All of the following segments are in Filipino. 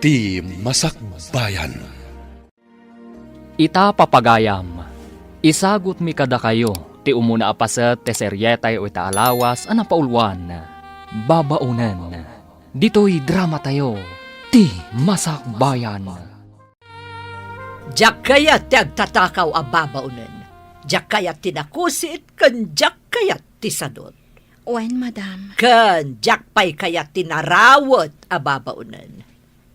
Ti Masakbayan. Ita papagayam, isagot mi kada kayo, ti umuna apaset te seryetay o itaalawas ana paulwan, babaunan. Dito'y drama tayo, ti Masakbayan. Diyak kayat ti agtatakaw a babaunan. Diyak kayat tinakusit, kan diyak kayat ti sadot. Wen, madam. Kan diyak pa'y kayat tinarawot a babaunan.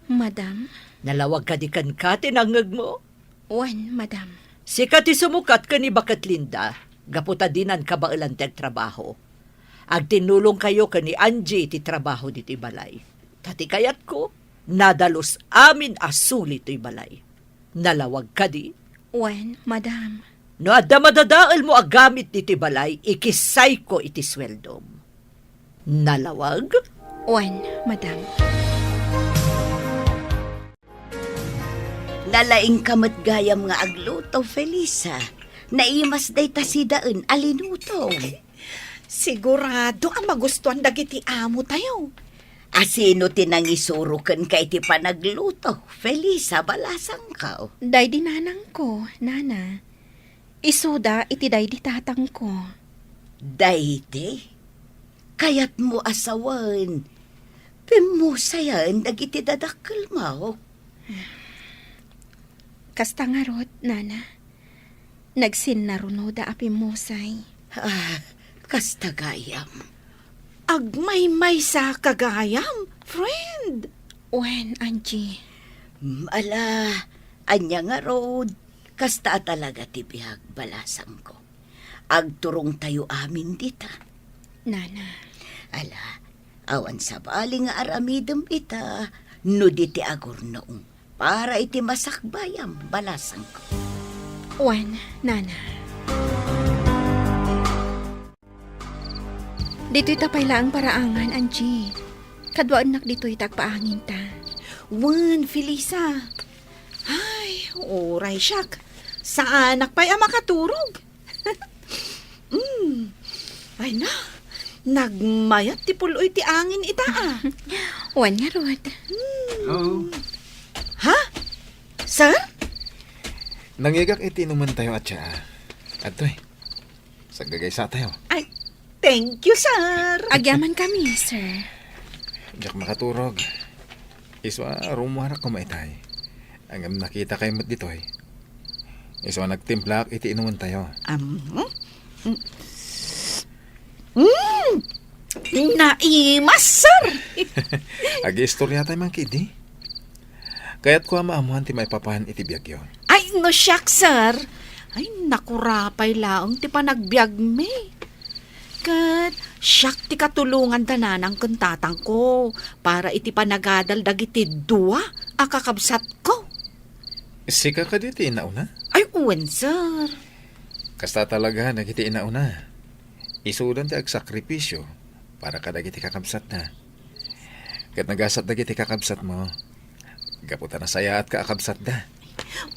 Madam? Nalawag ka di kan ka tinangag mo. Wen, madam. Sika ti sumukat ka ni Bakat Linda, gaputa dinan kabailan ti trabaho. Ag tinulong kayo ka ni Angie ti trabaho di ti balay. Tati kayat ko, nadalos amin asuli ti balay. Nalawag ka di. Wen, madam. No adda madadaal mo agamit di ti balay, ikisay ko iti sweldom. Nalawag? Wen, madam. Nalaing kamat gayam nga agluto, Felisa. Naimas day tasidaan alinuto. Sigurado ang magustuhan dagiti amo tayo. Asino tinangisurukan kay ti panagluto, Felisa, balasang ka. Day di nanang ko, nana. Isuda iti day di tatang ko. Dayde, kayat mo asawan. Pimusayan dagiti dadakkel mo. Kasta nga rot, nana. Nagsinnaruno da api musay. Kastagayam. Agmay-may sa kagayam, friend. Wen, Angie. Ala, anya nga rod. Kasta talaga ti bihag balasang ko. Agturong tayo amin dita. Nana. Ala, awan sa bali nga aramidem ita. No diti agor noong. Para iti masakbayam balasang ko. Wen, nana. Dito'y tapay lang paraangan, Angie. Kadwaan nak dito'y tagpaangin ta. Wan, Felisa. Ay, oray siyak. Saan nakpay ang makaturog? Ay na, nagmayat ti puloy ti angin ita ah. Wen nga rot. Ha? Sir? Nangigak iti naman tayo at siya. Atoy, sagagaysa tayo. Ay, thank you, sir. Agyaman kami, sir. Diyak makaturog. Iswa rumuharak kumaitay. Ang nakita kay mat ditoy. Iswa nagtimplak iti inuman tayo. Naimas, sir. Agi-istorya tayo man kidi. Kaya't ko maamuhan ti may papahan iti biyag yun. Ay, no siyak, sir. Ay, nakurapay laong ti panagbiag me. Kat, siyak ti katulungan tanan ang kuntatang ko para iti panagadal dagiti dua akakabsat ko. Sika ka diti inauna? Ay, uwan, sir. Kasta talaga nagiti inauna. Isudan ti agsakripisyo para kadagiti kakabsat na. Kat nagasat dagiti kakabsat mo, gaputan na saya at kaakabsat da.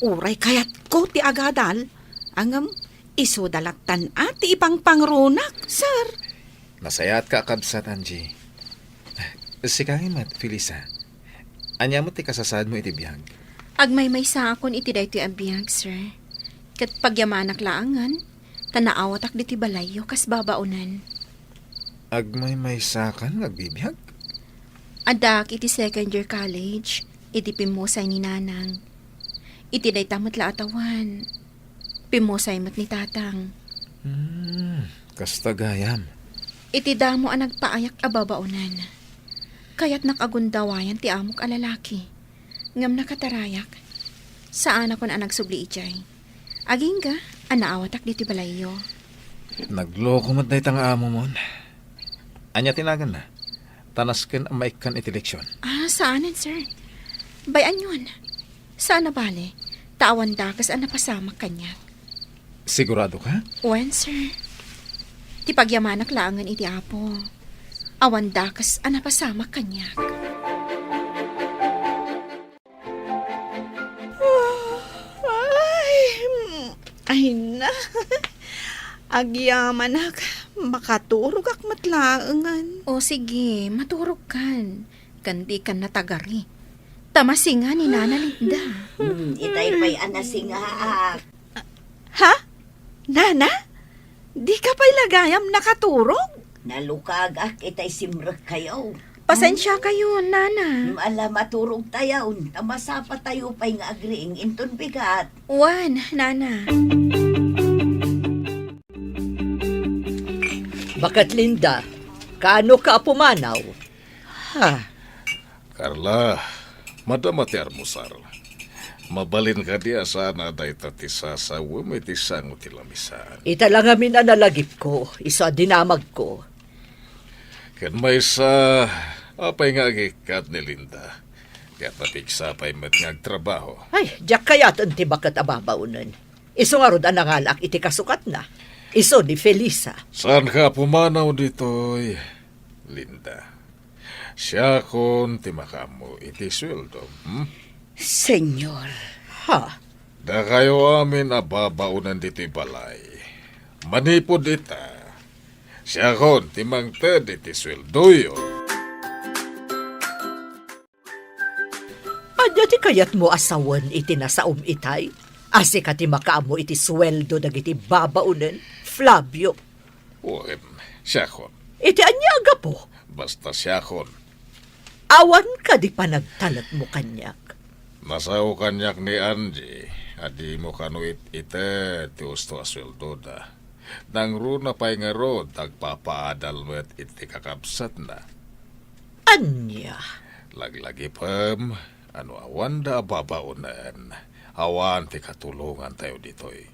Uray kayat ko ti agadal. Angam, iso dalatan at ti ipang pangrunak, sir. Nasaya at kaakabsat, Angie. Sikangin mat, Felisa. Anya mo ti kasasad mo iti biyag. Agmay-may sa akon iti day ti abiyag, sir. Kat pagyamanak laangan, tanaawatak di ti balayo kas babaunan. Agmay may sakan nagbibiyag? Adak iti second year college, iti pimusay ni nanang. Iti day tamat la atawan. Pimusay mat ni tatang. Kastagayam. Iti damo ang nagpaayak ababaunan. Kaya't nakagundawayan ti amok alalaki. Ngam nakatarayak. Saan ako na nagsubli ijay. Aging ga, anaawatak diti balayo. Nagloko mat day tang amo mon. Anya tinagan na. Tanasken ang maikan iti leksyon. Saanan, sir? Bayan yun. Saan na bale? Tawan dakas ang napasamak kanya. Sigurado ka? Wen, sir. Ti pagyamanak laangan iti apo. Awan dakas ang napasamak kanya. Ay na. Agyamanak, makaturog ak matlaangan. O sige, maturog kan. Kandi kan natagari. Tamasinga ni Nana Linda. Itay pa'y anasingaak. Ha? Nana? Di ka pa'y lagayam nakaturog? Nalukag itay simrek kayo. Pasensya kayo, Nana. Alam maturog tayo. Tamasapa tayo pa'y nga agriing inton bigat. Wan, Nana. Bakat Linda, kaano ka pumanaw? Ha? Carla, madamati armusar. Mabalin ka diya sana day tatisa sa wumitisang utilamisan. Ita lang amin analagip ko, isa dinamag ko. Kan may sa apay nga agikat ni Linda. Kaya patiksa pa'y matngagtrabaho. Ay, diyak kaya't anti bakat ababaunan. Iso nga rod anangalak iti kasukat na. Iso ni Felisa. Saan ka pumanaw dito'y, Linda? Siya kon timakamo iti sweldo. Senyor. Ha? Da kayo amin ababaunan dito'y balay. Manipod ita. Siya kon timangted iti sweldo yun. Anya ti kayat mo asawan iti nasaum itay? Asi ka ti makaamo iti sweldo dagiti babaunan, Flavio. Uwin, siya kon. Iti anya aga po. Basta siya kon. Awan ka di pa nagtalat mo kanyak. Nasaw kanyak ni Angie, adi mo kanuit ite ti usto asweldo da. Nang runa pa'y nga rod, tagpapaadal mo at iti kakabsat na. Anya? Laglagi pam, ano awan da babaunan, awan ti katulungan tayo ditoy.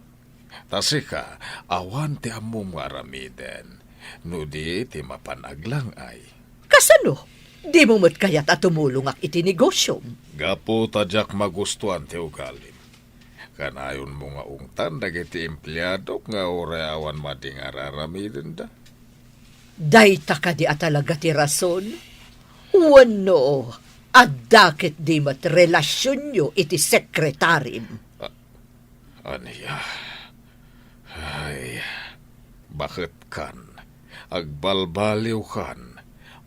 Tasika, awan ti among aramiden, nudi ti mapanaglang ay. Kasano? Di mo mo't kaya't at tumulong ak iti negosyo. Gapo tadyak magustuhan ti ugalim. Kanayon mo nga ungtan dagiti empleyado nga oreawan mading araramiden da. Dayta ka di atalaga ti rason? Wano, adakit di mat relasyon nyo iti sekretarim. Aniya? Ay, bakit kan? Agbalbaliw kan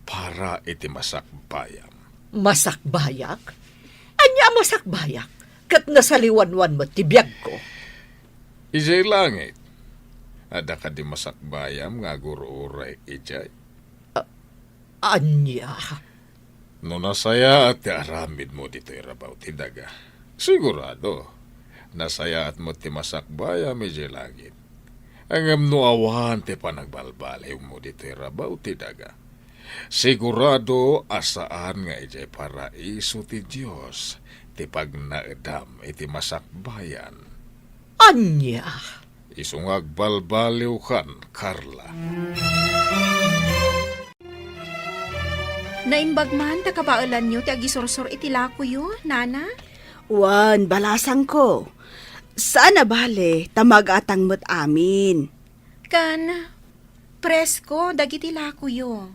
para iti masakbayam. Masakbayak? Anya masakbayak? Kat nasaliwanwan mo tibiyag ko. Ijay langit. Ada ka di masakbayam nga guruuray ijay. Anya? No nasaya at ti aramid mo dito irabaw ti daga. Sigurado, nasaya at mo ti masakbayam ijay langit. Angam no awan ti panagbalbaliw mo dito irabaw ti daga. Sigurado asaan nga ijay paraiso ti Diyos ti pagnaedam iti masakbayan. Anya? Isungag balbaliw kan, Carla. Naimbag man ta kabaulan nyo ti agisursur iti lako yo, Nana? Wan, balasang ko. Sana bale, tamag-atang mo't amin. Kan, presko, dagiti lako yo.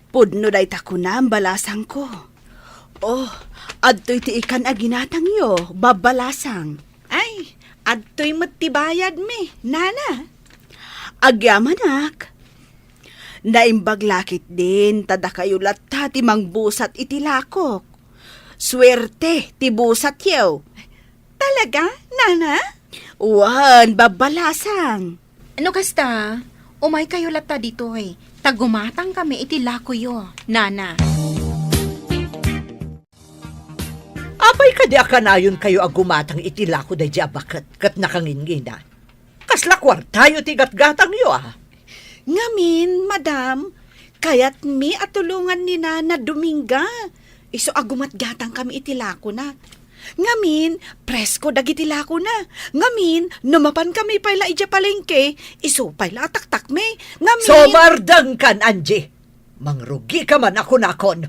Pudno day takunam, balasang ko. Oh, adto'y ti ikan aginatang yo, babalasang. Ay, adto'y mattibayad mi, Nana. Agyamanak. Naimbag lakit din, tada kayo latta ti mangbusat iti lakok. Swerte, ti busat yaw. Talaga, Nana? Wan, babalasang. Ano kasta? Umay kayo lata dito eh. Tagumatang kami iti lako yo, Nana. Apay ka di akanayon kayo agumatang itilako da di abakat kat nakangingina. Kasla kwartayo ti gatgatang yo ah. Ngamin, madam, kayat mi at tulungan ni Nana Dominga. Iso agumat gatang kami itilako na. Ngamin, presko dagitilako na. Ngamin, numapan kami pala ija palengke. Iso pala taktak me. Ngamin... Somardang kan, Angie. Mangrugi ka man ako nakon.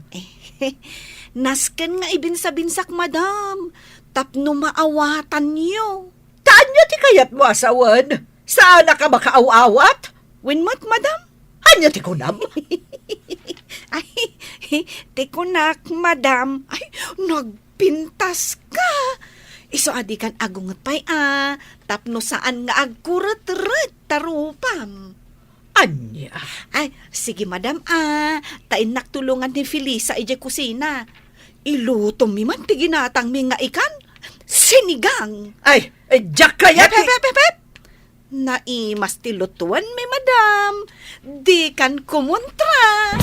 Nasken nga ibinsa-binsak, madam. Tapno maawatan niyo. Taan ti kayat mo asawan? Saan na ka makaaw-awat? Winmat, madam? Anya ti kunam? Ay, tikunak, madam. Ay, nagpintas ka. Iso adi kan agungot pa'y tapno saan nga agkurat-rat tarupam. Anya? Ay, sige madam tain naktulungan ni Felisa ija kusina. Iluto mi man ti ginatang mi nga ikan. Sinigang. Ay, Jack kayat Pep. Naimas ti lutuan mi madam. Di kan kumontra.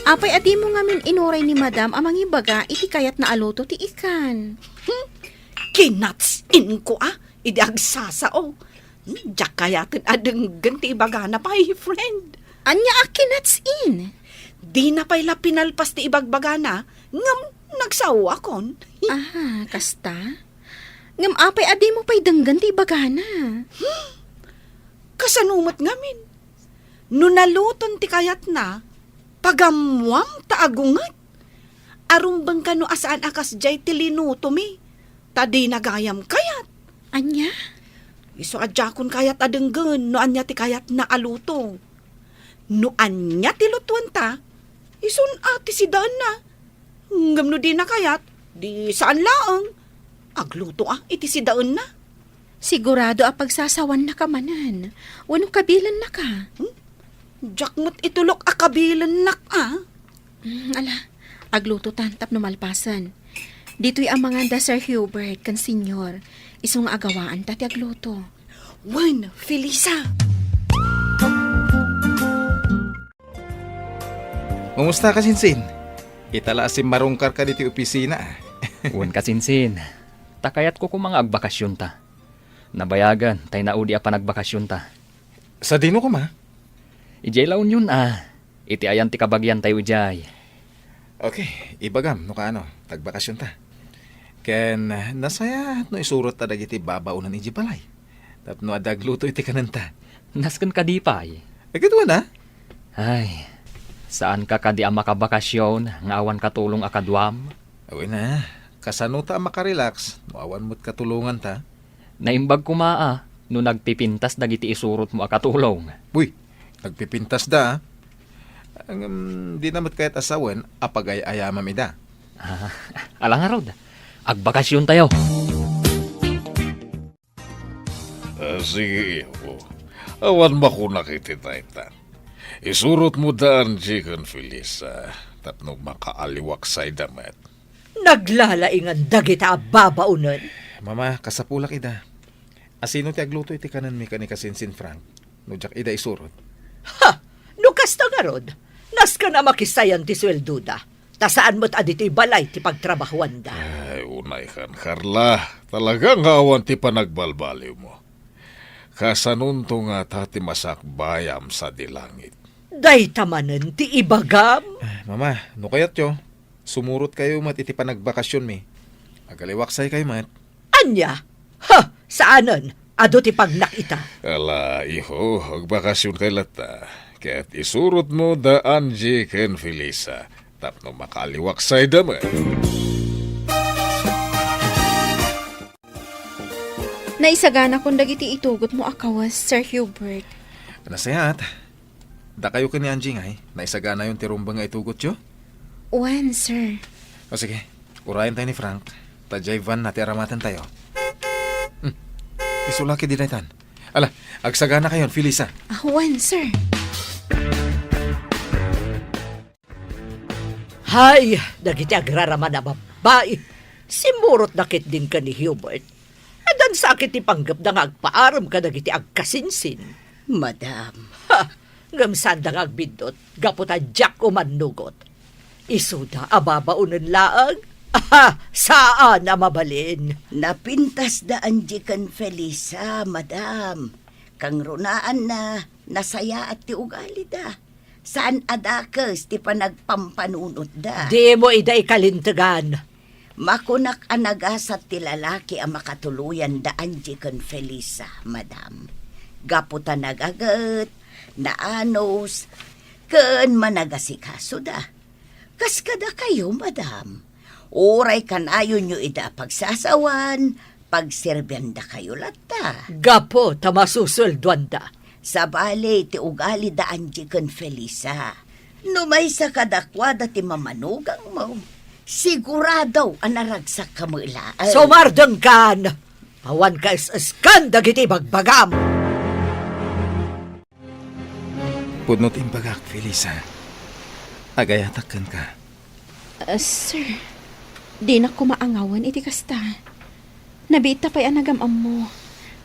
Apay adi mo ngamin inuray ni madam amang ibaga iti kayat na aluto ti ikan. Kinatsin ko Idi agsasao. Diyak kayatin adeng ganti ibaga na pa, friend. Anya akinats in. Di na pa'y pinalpas ti ibagbaga na, ngam nagsawa kon. Aha, kasta? Ngam apay adi mo pa'y danggan ti ibaga na. Kasanumat ngamin. No naluton ti kayat na, pagamwam taagungat. Arumbang ka no asaan akas jay ti linuto mi. Tadi nagayam kayat. Anya? Iso adjakon kayat adenggen no anya ti kayat na aluto. No anya ti lutuan ta, ison ati si daan na. Ngam no di na kayat, di saan laang. Agluto iti si daan na. Sigurado pagsasawan na ka manan. Wano kabilan na ka. Jakmot itulok akabilan nak Ala, agluto tantap no malpasan. Dito'y ang mga Sir Hubert kan senyor. Isong agawaan tati agluto. Wen, Felisa. Kumusta ka, Sinsin? Itala si marungkar ka dito opisina. Uwan kasinsin. Takayat ko kung mga agbakasyon ta. Nabayagan, tay naudi pa nagbakasyon ta. Sa dino ko ma? Ijay laon yun Iti ayan ti kabagyan tayo ijay. Okay, ibagam no ka tagbakasyon ta. Ken nasaya no isurot ta dagiti babaunan iji balay. Tapno adagluto iti kananta. Nasken kadipay. Agatuan na? Ay, saan ka kadi ang makabakasyon, nga awan katulong akadwam? Awin na, kasano ta makarelax, awan mo't katulungan ta. Naimbag ko no nagpipintas dagiti isurot mo akatulong. Uy, nagpipintas da. Di namat kahit asawan, apagay-ayamam ida. Alang nga rod, agbakasyon tayo. Sige, iyo. Awan mo nakititaytan. Isurot mo daan, Chicken Felisa. Tapno makaaliwak sa damat. Naglalaingan dagita babaunan. Mama, kasapulak ida. Asino ti agluto iti kanan mi kani kasinsin Frank. No jak ida isurot. Ha! Nukas na nga rod. Nas ka na makisayan ti swelduda. Ta saan mo't adito'y balay ti pagtrabahuan da. Ay, unay kan, Carla. Talagang awan ti panagbalbaliw mo. Kasanunto nga tati masakbayam sa dilangit. Day tamanan ti ibagam. Mama, no kayat yo. Sumurot kayo mat iti panagbakasyon mi. Agaliwaksay kayo mat. Anya? Ha! Saanan? Ado ti pagnakita. Ala, iho, agbakasyon kay lata. Kaya't isurot mo daan, Chicken Felisa. Tapno makaliwaksay damat. Naisagana kung dagiti itugot mo akawas, Sir Hubert. Nasayat. Da kayo kani Anjing ay. Naisagana yung tirumbang nga itugot yo. Wan, sir. O sige, urayan tayo ni Frank. Tajay van nati aramatan tayo. Isulaki din naitan. Ala, agsagana kayon, Felisa. Wan, sir. Hay, dagiti agraraman na babae. Simurot nakit din ka ni Hubert. Adan sakit ti panggap na nga agpaaram ka dagiti agkasinsin. Madam, Ha! Gamsan da nga agbindot, gaputa Jack o manugot. Isuda ababaunan laang. Aha! Saan na mabalin? napintas daan Chicken Felisa, madam. Kang runaan na nasaya at ti ugali da. Saan adakes ti panagpampanunot da. Di mo ida ikalintagan. Makunak anagasat ti lalaki ang makatuluyan daan Chicken Felisa, madam. Gaputa nagagat, naanos, ken managasikaso da. Kaskada kayo, madam. Uray kanayo nyo ida pagsasawan, pagserbyan da kayo lata. Gapo tamasusulduan da. Sa bale ti ugali daan Chicken Felisa. Numay sa kadakwada ti mamanugang mo. Sigurado anaragsak kamulaan. Sumardeng kan! Awan ka is-askan dagiti bagbagam! Pudnot imbagak, Felisa. Agayatakan ka. Sir, di na ko maangawan iti kasta. Nabita pa'y anagamam mo.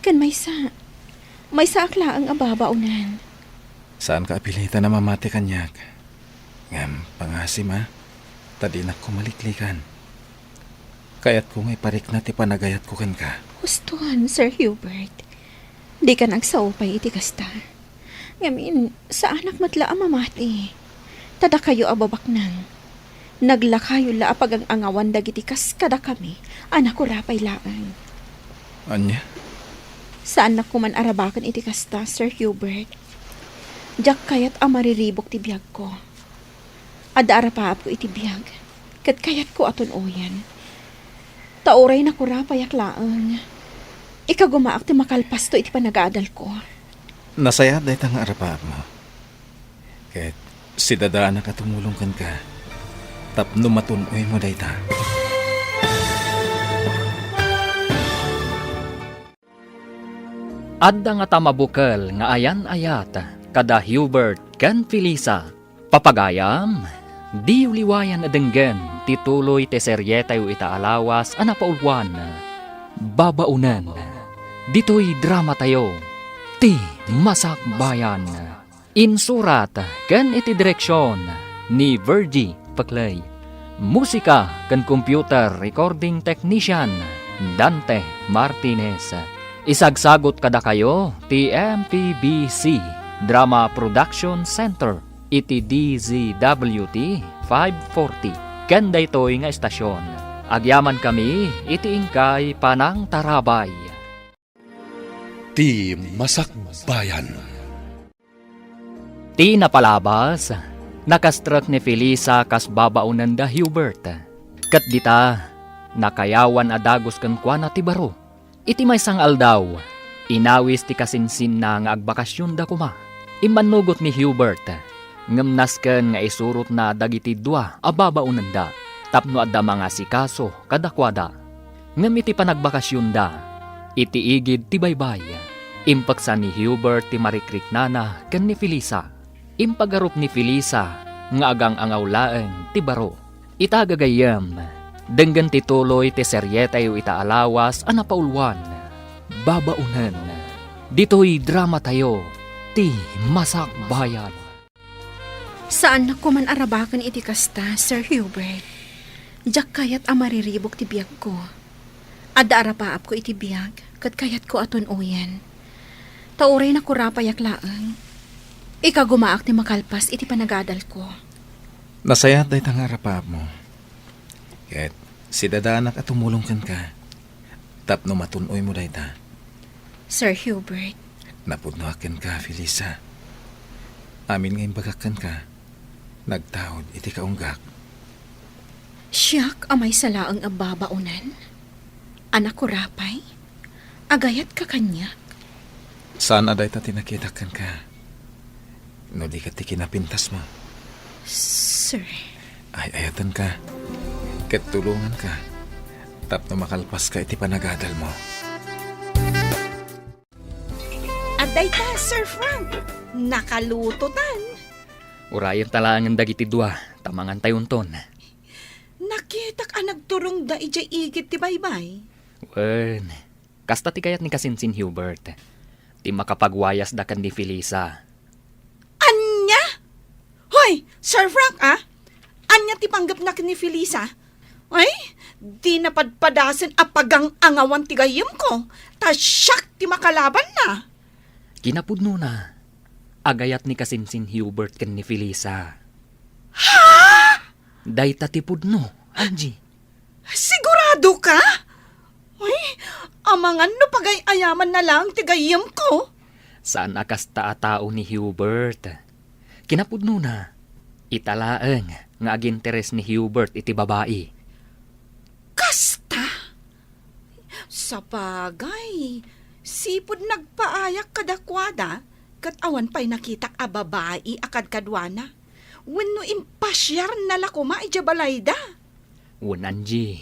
Kan may sa akla ang ababaunan. Saan ka apilita na mamati kanyak? Ngam, pangasim ha? Tadinak ko maliklikan. Kaya't kung iparik na ti panagayat ko kan ka. Gustuhan, Sir Hubert. Di ka nagsaupay iti kasta. Ngamin, sa anak matla ang mamati. Tada kayo ababak nang. Naglakayo la apag ang angawan dagiti kas kada kami. Anak ko rapay laang. Anya? Saan na ko man arabakan iti kasta, Sir Hubert? Diyak kayat ang mariribok ti biyag ko. Ada arapaap ko iti biyag. Kat kayat ko aton oyan. Tauray na kurapayak laang. Ikagumaak ti makalpas to iti panagaadal ko. Nasaya dahi tang arapaap mo. Kahit si dadaan na katumulong kan ka. Tapno matunoy mo dahi ta. Adda nga tamabukal nga ayan-ayat kada Hubert ken Felisa. Papagayam, di uliwayan adenggen tituloy te seryeta yu itaalawas ana paulwan. Babaunan, dito'y drama tayo, ti Masak Bayan. Insurat ken iti direksyon ni Virgie Paclay. Musika ken computer recording technician Dante Martinez. Isagsagot kada kayo ti MPBC Drama Production Center iti DZWT 540 ken daytoy nga estasyon. Agyaman kami iti ingkay Panang Tarabay. Ti Masak Bayan. Ti napalabas, nakastruck ni Felisa kas babaunan da Hubert. Kat dita, nakayawan adagos kan kwa na ti baro. Iti may sang aldaw, inawis ti kasinsin na nga agbakasyon da kuma. Imanugot ni Hubert, ngamnasken nga isurot na dagiti dua ababaunan da. Tapno adda mga sikaso kadakwada. Ngam iti panagbakasyon da, iti igid ti baybay. Impaksan ni Hubert ti marikrik nana ken ni Felisa. Impagarup ni Felisa nga agang angawlaeng ti baro. Itagagayam, denggan tituloy ti seryeta yu itaalawas ana paulwan. Babaunan, dito'y drama tayo, ti Masak Bayan. Saan na ko man arabakan iti kasta, Sir Hubert? Diyak kayat ang mariribok ti biyag ko. Ada arapaap ko iti biyag, kat kayat ko aton uyan. Tauray na kurapayak laang. Ikagumaak ti makalpas iti panagadal ko. Nasaya dahi tang arapaap mo. Kahit si dadanak at tumulong kan ka. Tapno matunoy mo dahi ta. Sir Hubert, Napudnoakan ka, Felisa. Amin ngayong bagakan ka. Nagtawad iti kaunggak. siyak amay salaang ababaunan. Anak ko rapay, agayat ka kanya. Saan aday ta tinakitakan ka? No di ka ti kinapintas mo. Sir, Ay ayatan ka. Katulungan ka. Tapno makalpas ka iti panagadal mo. Aday ta, Sir Frank. Nakalutotan. Urayan talangan dagiti dua, tamangan tayunton. Nakita ka nagturong da ijay igit ti baybay. Wen, kasta ti kayat ni Kasinsin Hubert. Ti makapagwayas da kan ni Felisa. Anya? Hoy, Sir Frank Anya ti panggap na ni Felisa? Ay, di napadpadasan apagang angawan ti gayem ko. Ta siyak ti makalaban na. Kinapudno na. Agayat ni Kasinsin Hubert kan ni Felisa. Ha? Day tatipudno, Angie. Sigurado ka? Ay, amangan no pagay-ayaman na lang ti gayem ko. Saan akas tao ni Hubert? Kinapudno na. Italaeng nga aginteres ni Hubert iti babae. Kasta? Sa bagay, sipod nagpaayak kadakwada, kat awan pa'y nakitak a babae akad kadwana. Wenno impasyar na lakuma ijabalayda. Angie.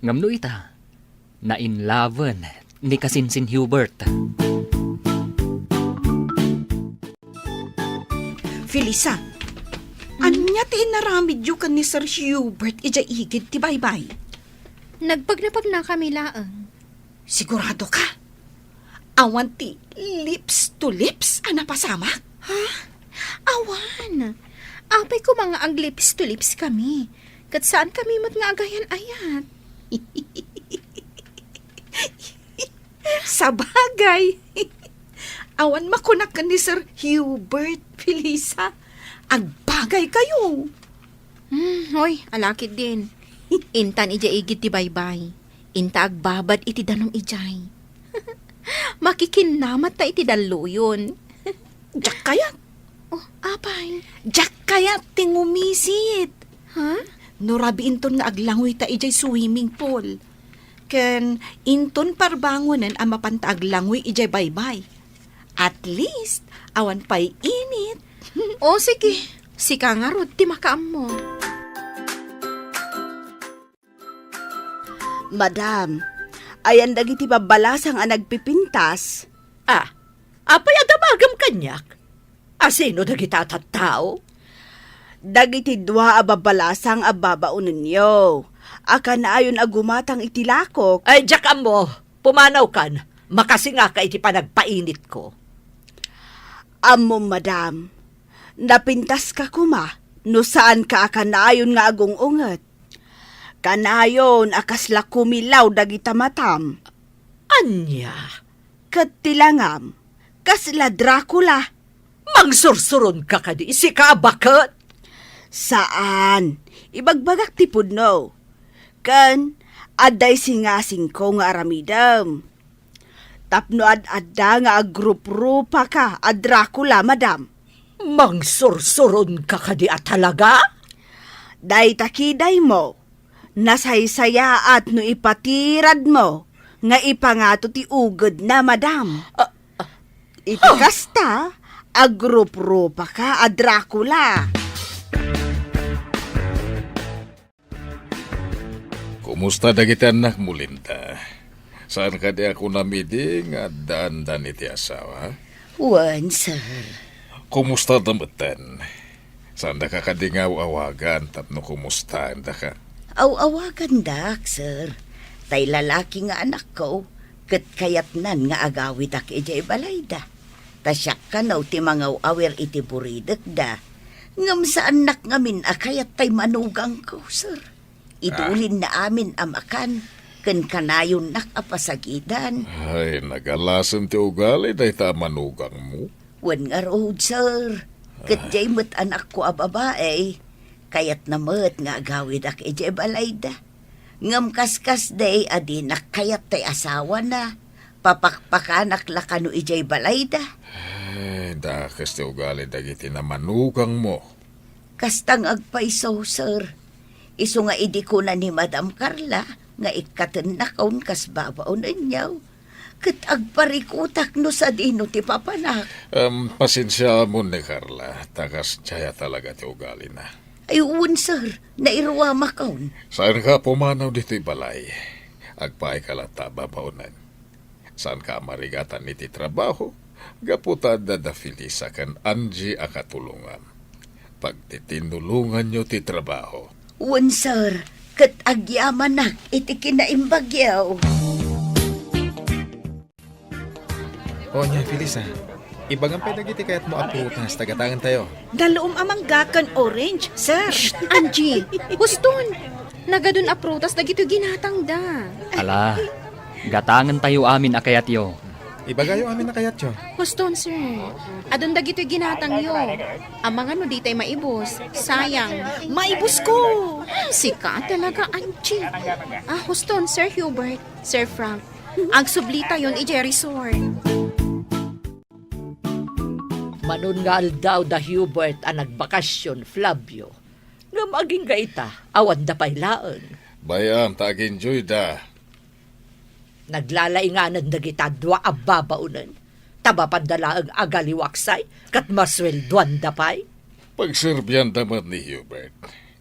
Ngamno ita, na in loven ni Kasinsin Hubert. Felisa, anya Anya ti inaramid yu kan ni Sir Hubert ija igid ti baybay. Nagpagnapag na kami laang. Sigurado ka? Awan ti lips to lips ana pasama? Awan. Apay ko mga ag lips to lips kami. Kat saan kami mat nga agayan ayat? Sa bagay. Awan makunak ka ni Sir Hubert, Felisa. Agbagay kayo. Hoy, alakid din. Intan ija igit ti baybay. Inta agbabad iti danong ijay. Makikinamat ta iti daluyon. Diyak kayat. Oh, apay. Diyak kayat tingumisit. Ha? Nurabi inton nga aglangoy ta ijay swimming pool. Ken inton parbangonan ang mapanta aglangoy ijay baybay. At least, awan pa'y init. O sige, sika nga rod ti makaam mo. Madam, ayan dagiti babalasang ang nagpipintas. Apay adamagam kanyak. Asino dagita tattao? Dagiti dua a babalasang a babaunan niyo. Aka na ayon agumatang itilakok. Ay, Jack mo, pumanaw kan. Makasinga ka iti panagpainit ko. Amo, madam, napintas ka kuma, no saan ka akanayon nga agong unget. Kanayon akasla kumilaw dagita matam. Anya, Kat tilangam, kasla Dracula. mangsursuron ka kadi, si ka bakit? Saan? Ibagbagak ti pudno. Kan, aday singasing ko nga aramidam. Tapno ad-adda nga agrup-rupa ka, a Dracula, madam. Mangsursuron ka kadi at talaga? Day takiday mo, nasaysaya at no ipatirad mo, nga ipangato ti ugod na, madam. Iti kasta, agrup-rupa ka, a Dracula. Kumusta dagiti anak mo, Linda? Saan ka di ako namidi nga daan-daan iti asawa? Wan, sir. Kumusta damatan? Saan da ka kadingaw-awagan tapno kumusta da ka? Aw-awagan dak, sir. Tay lalaki nga anak ko, kat kayat nan nga agawit ak ijay balayda. Tasyak ka naw ti mga awer iti buridek da. Ngam sa anak ngamin akayat tay manugang ko, sir. Idulin na amin amakan, ken kanayon nak apasagidan. Ay, nagalasem ti ugali day ta manugang mo. Wan nga road, sir. Kat jay mo't anak ko a babae, kayat na mo't nga agawid ak ijay balayda. Ngam kaskas day adi nak kayat tay asawa na. Papakpakanak lakano ijay balayda. Ay, dakas ti ugali dagiti na manugang mo. Kastang agpaiso, sir. Iso nga idi ko na ni Madam Carla, nga ikaten na kaun kas babaon ninyaw. Kat agparikutak no sa dino ti papanak. Pasensya mo ni Carla, takas tsaya talaga ti ugali na. Ayun, sir, nairuwa makaun. Saan ka pumanaw dito'y balay? Agpaay kalata babaunan. Saan ka marigatan niti trabaho? Gaputa da Felisa kan Angie akatulungan. Pagtitinulungan nyo ti trabaho. Wan, sir, kat agyaman nak iti kinaimbagyaw. O niya, Felisa. Ibang ang pedagiti kaya't mo aputas, tagatangan tayo. Daloom amang gakan orange, sir. Angie, huston. Nagadun aprutas dagito ginatang da. Ala, gatangan tayo amin akayat yo. Ibagayo amin na kayat yo. Huston, sir. Adun dagito ginatang yo. Amang ano di tayo maibos. Sayang. Maibos ko. Sika talaga, Angie. Huston, Sir Hubert, Sir Frank. Agsublita yon ijay resort. Manon nga aldaw da Hubert ang nagbakasyon, Flavio. Nga maging gaita, awan da pailaan. Bayam, tag-enjoy da. Naglalainganan da kita dwa ababaunan. Tabapadala ang agaliwaksay, kat maswelduan da pay. Pagserbyan damat ni Hubert.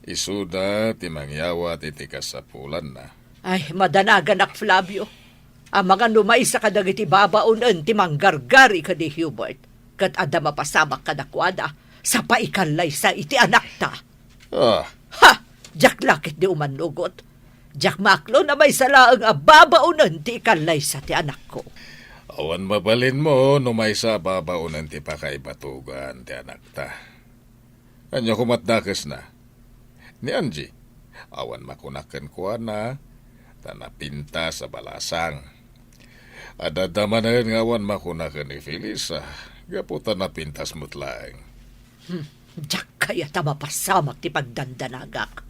Isuda, timangyawa, titikas sa pulan na. Ay, madanagan ak Flavio. Ang mga numay sa kadagiti babaunan, timanggargari ka di Hubert. Kat ada mapasamak kadakwada, sa paikalay sa iti anak ta. Ah, Ha! Jak lakit di umanugot. Jak maklo na may salaang ababaunan ti ikalay sa ti anak ko. awan mabalin mo no may sa babaunan ti pakaibatugan ti anak ta. Anyo kumatdakas na. Ni Angie, awan makunakan ko na tanapinta sa balasang. Adadamanan nga awan makunakan ni Felisa, gaputan na pintas mutlaeng. Jak kaya tamapasamak ti pagdandanagak.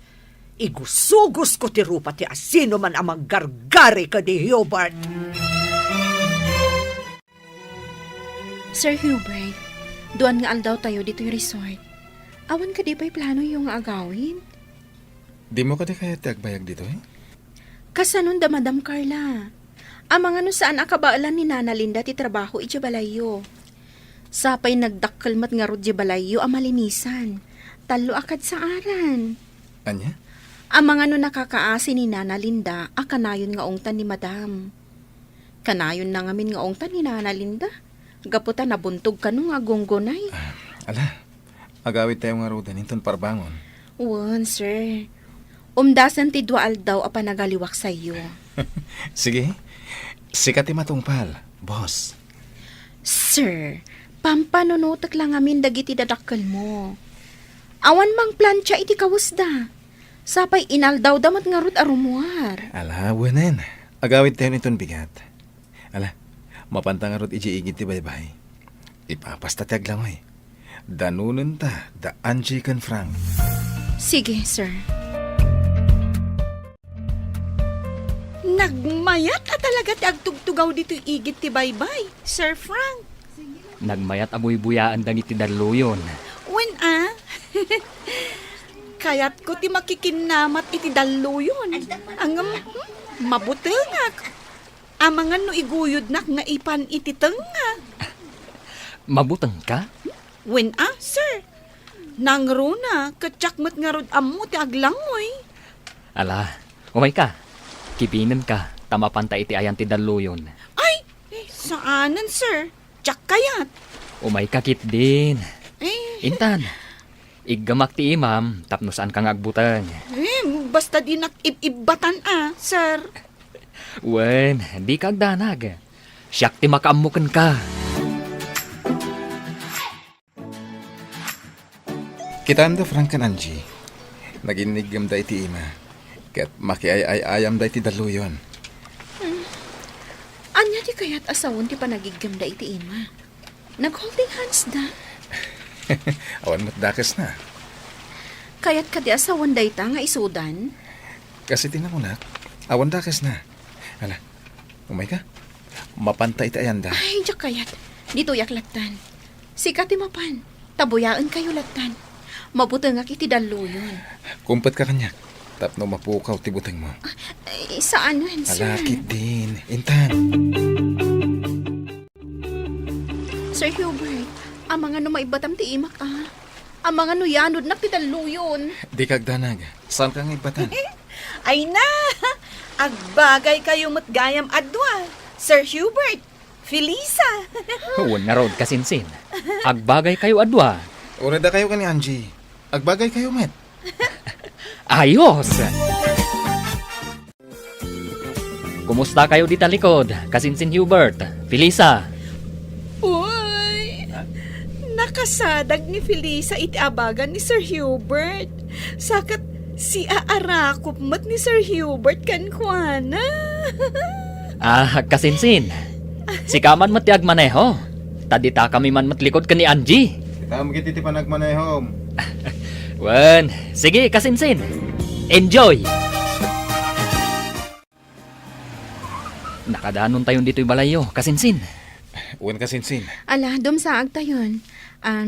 Igusugos ko ti rupa ti asino man amang gargari ka di Hubert. Sir Hubert, duan nga aldaw tayo dito yung resort. Awan ka di ba'y plano yung agawin? Di mo ka di kaya tiagbayag dito eh? Kasanon da Madam Carla. Amang ano saan akabaalan ni Nana Linda ti trabaho iti balayo. Sapay nagdakkelmat nga rod di balayo amalinisan. Talo akad sa aran. Anya? Amang ano nakakaasi ni Nana Linda, akanayon nga ongtan ni Madam. Kanayon na ngamin nga ongtan ni Nana Linda. Gaputan nabuntog ka nung agonggonay. Ala, agawid tayo nga rodan, inton parbangon. Wan, sir. Umdasan ti dual daw apa nagaliwak sa iyo. Sige, sikat matungpal, boss. Sir, pampanunutak lang amin dagiti dadakkel mo. Awan mang plancha iti kawusda. Sapay inaldaw damat nga rod arumuar. Ala, wanan. Agawid tayo niton bigat. Ala, mapantang nga rod iji-igit ti baybay. Ipapasta ti aglangoy. Danunan ta, da Angie kan Frank. Sige, sir. Nagmayat at talaga ti agtugtugaw dito igit ti baybay, Sir Frank. Nagmayat amoy buyaan dagiti daluyon. When Kayat ko ti makikinamat iti daluyon. Angam, mabutengak. Amangan no iguyod nak nga ipan iti tenga. Mabutang ka? When sir. Nangruna, katsakmat nga rod amo ti aglangoy. Ala, umay ka. Kipinan ka, tamapanta iti ayan ti daluyon. Ay, saanan sir? Tsak kayat. Umay ka kit din. Eh, Intan, iggamak ti imam, tapno saan kang agbutang. basta di nakibatan sir. Wen, di ka agdanag. Siyak ti makaamukan ka. Kitaan da Frank kan Angie. Naginigam da iti ima. Kat makiay-ayam da iti daluyon. Anya di kaya't asawon ti panagigam da iti ima. Nag-holding hands da. Awan mo't dakas na. Kaya't ka di asawon da ita nga isudan. Kasi tinamunak, awan dakas na. Ala, umay ka? Mapanta iti ayan da. Ay, diyak kayat. Dito yak latan. Sikat ti mapan. Tabuyaan kayo latan. Mabutang ak iti daluyon. Kumpat ka kanyak. Tapno mapukaw ti butang mo. Saan nun, sir? Alakit din. Intan. Sir Hubert, amang ano maibatam ti imak Amang ano yanod na ti daluyon. Di kagdanag. Saan kang ibatan? Ay na! Agbagay kayo matgayam adwa. Sir Hubert, Felisa. Huwag nga rod kasinsin. Agbagay kayo adwa. Urada kayo ka ni Angie. Agbagay kayo, met. Ayos! Kumusta kayo dita likod? Kasinsin Hubert, Felisa. Uy! Nakasadag ni Felisa iti abagan ni Sir Hubert. Sakat si aarakop mat ni Sir Hubert kankwana. Kasinsin. Si kaman matiag maneho. Tadita kami man matlikod ka ni Angie. Kita magit iti panagmanayhom. Wen, sige kasinsin. Enjoy! Nakadanon tayon dito'y balayo, kasinsin. Uwan ka sinsin. Ala, dumsaag tayon.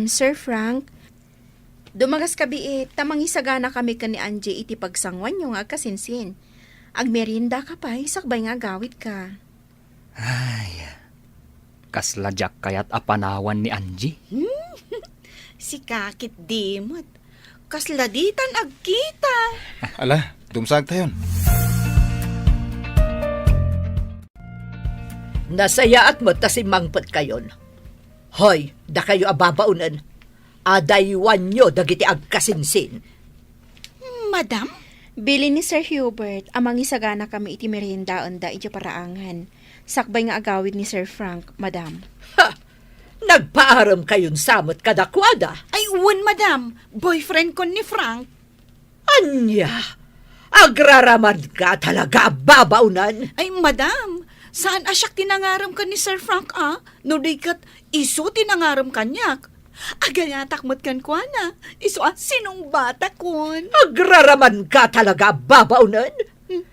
Sir Frank, dumagas kabi tamangisagana kami ka ni Angie iti pagsangwan yung kasinsin. Agmerienda ka pa, sakbay nga gawit ka. Ay, kasladyak kayat apanawan ni Angie. Si kakit dimot. Kasladitan agkita. Ala, dumsag tayon. Nasayaat mo ta si mangpet kayon. Hoy, da kayo ababaunan. Adaywan nyo dagiti agkasinsin. Madam? Bili ni Sir Hubert, amang isagana kami iti meriendaon da iti paraangan. Sakbay nga agawid ni Sir Frank, madam. Ha! Nagpaaram kayon samot kadakwada. Ay, uwan, madam. Boyfriend ko ni Frank. Anya! Agraraman ka talaga, babaunan. Ay, madam. Saan asyak tinangaram ka ni Sir Frank, ah? No di kat iso tinangaram kanyak. Agayatak mo't kan kwa na. Iso sinong bata kon. Agraraman ka talaga, babaunan.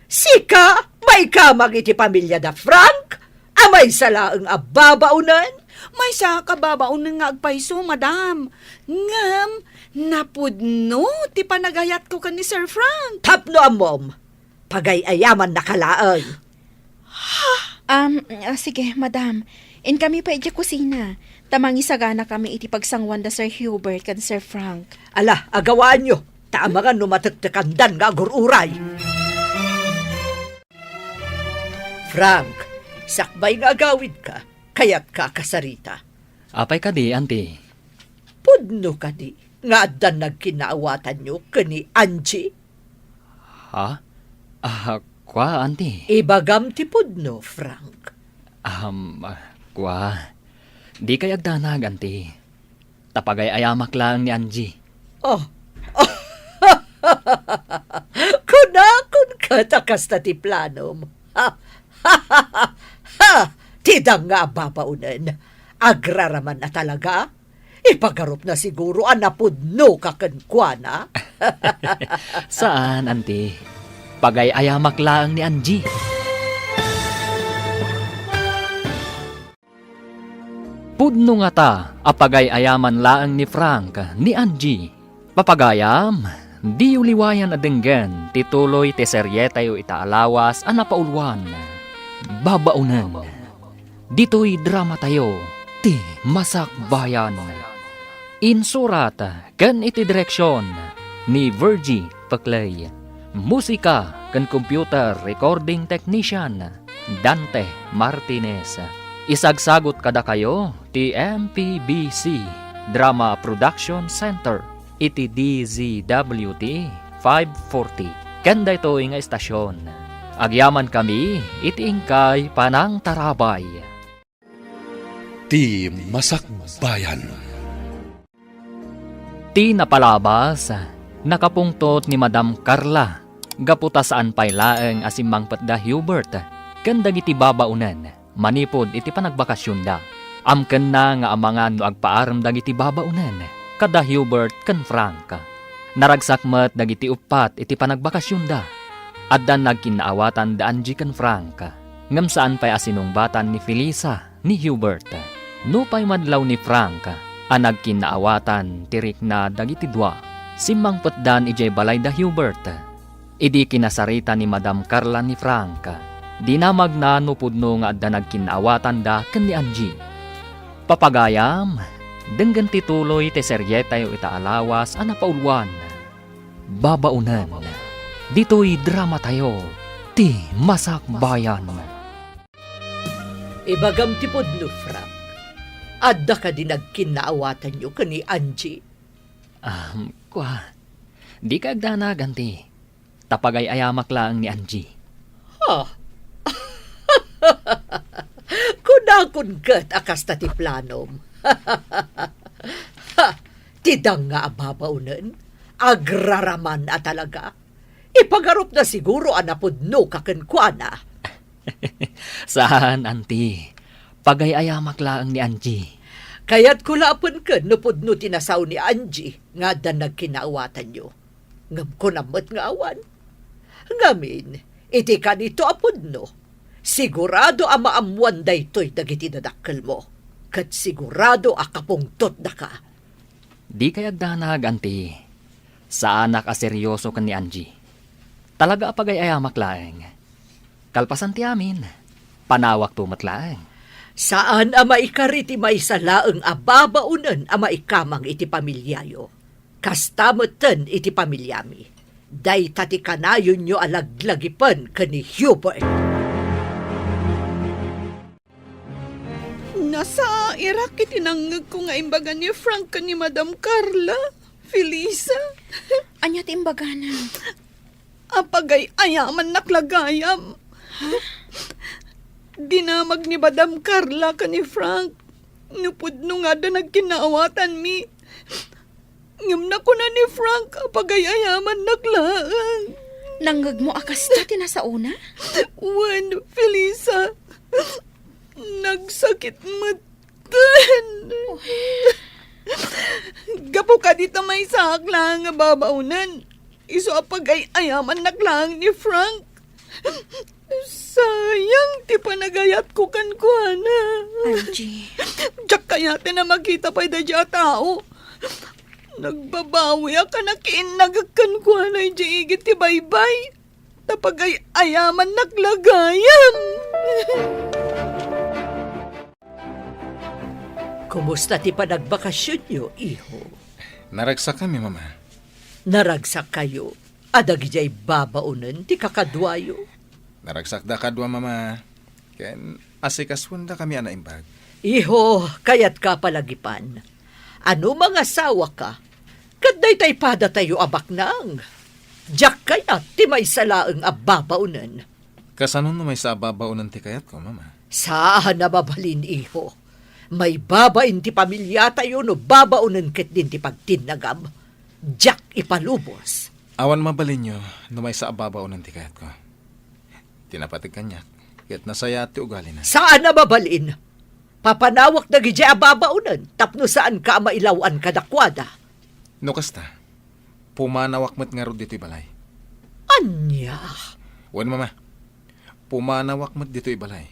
Sika, may kamang iti pamilya da Frank. Amay salaang ababaunan. May sa kababaon nga agpaiso, madam. Ngam, napudno, ti panagayat ko ka ni Sir Frank. Tapno amom, pagayayaman na kalaang. Sige, madam. In kami pa iti kusina. Tamang isagana kami iti pagsangwan da Sir Hubert kan Sir Frank. Ala, agawaan nyo. Tama nga numataktakandan nga agururay. Frank, sakbay nga agawid ka, kaya't ka kasarita. Apay ka di, auntie. Pudno ka di, nga adan nagkinaawatan nyo kani Angie. Ha? Kwa, auntie? Ibagam ti pudno, Frank. Kwa. Di kay agdanag, auntie. Tapagay ayamak lang ni Angie. Oh, kunakon ka takas na ti planom. Tidang nga babaunan. Agraraman na talaga. Ipagarup na siguro anapudno kakankwana. Saan, auntie? Pagay ayamak lang ni Angie. Pudno nga ta, apagay ayaman laang ni Frank, ni Angie. Papagayam, di uliwayan adenggan, tituloy te seryetay o itaalawas anapaulwan. Babaunan. Dito'y drama tayo, ti Masak Bayan. Insurat, kan iti direksyon, ni Virgie Paclay. Musika, kan computer recording technician, Dante Martinez. Isagsagot kada kayo, ti MPBC Drama Production Center, iti DZWT 540. Kanda ito nga estasyon. Agyaman kami, iti ingkay panang tarabay. Ti Masak Bayan. Ti napalabas, nakapungtot ni Madam Carla, gaputa saan pailaeng asimang patda Hubert, kanda iti babaunan, manipod iti panagbakasyon da. Amken na nga amangan no agpaaram dagiti babaunan, kada Hubert ken Frank. Naragsakmet dagiti upat iti panagbakasyon da. Addan nagkinaawatan da Angie ken Frank. Ngem saan pay asinungbatan ni Felisa ni Hubert. No pay madlaw ni Frank, nagkinaawatan tirik na dagiti dua. Simang petdan ijay balay da Hubert. Idi kinasarita ni Madam Carla ni Frank. Di na magnanupudno nga adda nagkinaawatan da ken ni Angie. Papagayam, denggan tituloy te seryetay o itaalawas anapaulwan. Babaunan. Dito'y drama tayo, ti Masak Bayan. Ibagam ti pudno, Frank. Adda ka din nagkinaawatan nyo kani Angie. Kwa, di ka agdanag, auntie. Tapagay ayamak lang ni Angie. Ha? Kunakon kat akas ta ti planom. Tidang nga ababaunan. Agraraman at talaga. Ipagarup na siguro anapudno kakankwana. Saan, auntie? Pagay ayamak lang ni Angie. Kaya't kulapon ka napudno tinasaw ni Angie nga dan nagkinaawatan nyo. Ngam ko namot nga awan. Ngamin, iti ka nito apudno. Sigurado amaamuan da ito'y dagiti dadakkel mo. Kat sigurado akapungtot da ka. Di kay agdanag, auntie. Saan nakaseryoso ka ni Angie? Talaga apagay ayamak laeng. Kalpasan ti amin, panawak tumatlaeng. Saan ama ikariti may salaang ababaunan ama ikamang iti pamilyayo. Kastamoten iti pamilyami. Day tati kanayon nyo alaglagipon kani Hubert. Nasa Iraq itinangag ko nga imbaga ni Frank ni Madam Carla. Felisa, Anya ti imbaga na. apagay ayaman naklagayam. Dinamag ni Madam Carla ka ni Frank. Nupudno nga da nagkinaawatan mi. Ngam na ko na ni Frank, apagay ayaman naklaan. Nanggag mo akas ta tinasauna? Wan, Felisa, nagsakit matan. Gapo ka dito may saak lang nga babaunan. Iso apagay ayaman naklang ni Frank. Sayang, ti panagayat ko kan kuana. Angie. Diyak kaya na makita pa da dya tao. Nagbabawi ka na kiinagagkan kuana di igit ti baybay. Tapagay ayaman naglagayam. Kumusta ti panagbakasyon nyo, iho? Naragsak kami, mama. Naragsak kayo. Adag jay babaunan ti kakadwayo. Naragsak da kadwa, mama. Ken asikaswan da kami anaimbag. Iho, kayat ka palagipan. Ano mga sawa ka? Kaday tay pada tayo abak nang. Diyak kayat ti may salaang ababaunan. Kasanon no may sa babaunan ti kayat ko, mama? Saan na babalin, iho? May babain ti pamilya tayo no babaunan ket din ti pagtinagam. Diyak ipalubos. Awan mabalin nyo no may sa babaunan ti kayat ko. Tinapatig kanyak. Ket nasaya ti ugali na. Saan na babalin? Papanawak na gidya ababaunan tapno saan ka mailawan kadakwada. No kasta, pumanawak met nga ro dito'y balay. Anya? Wan, mama. Pumanawak met dito'y balay.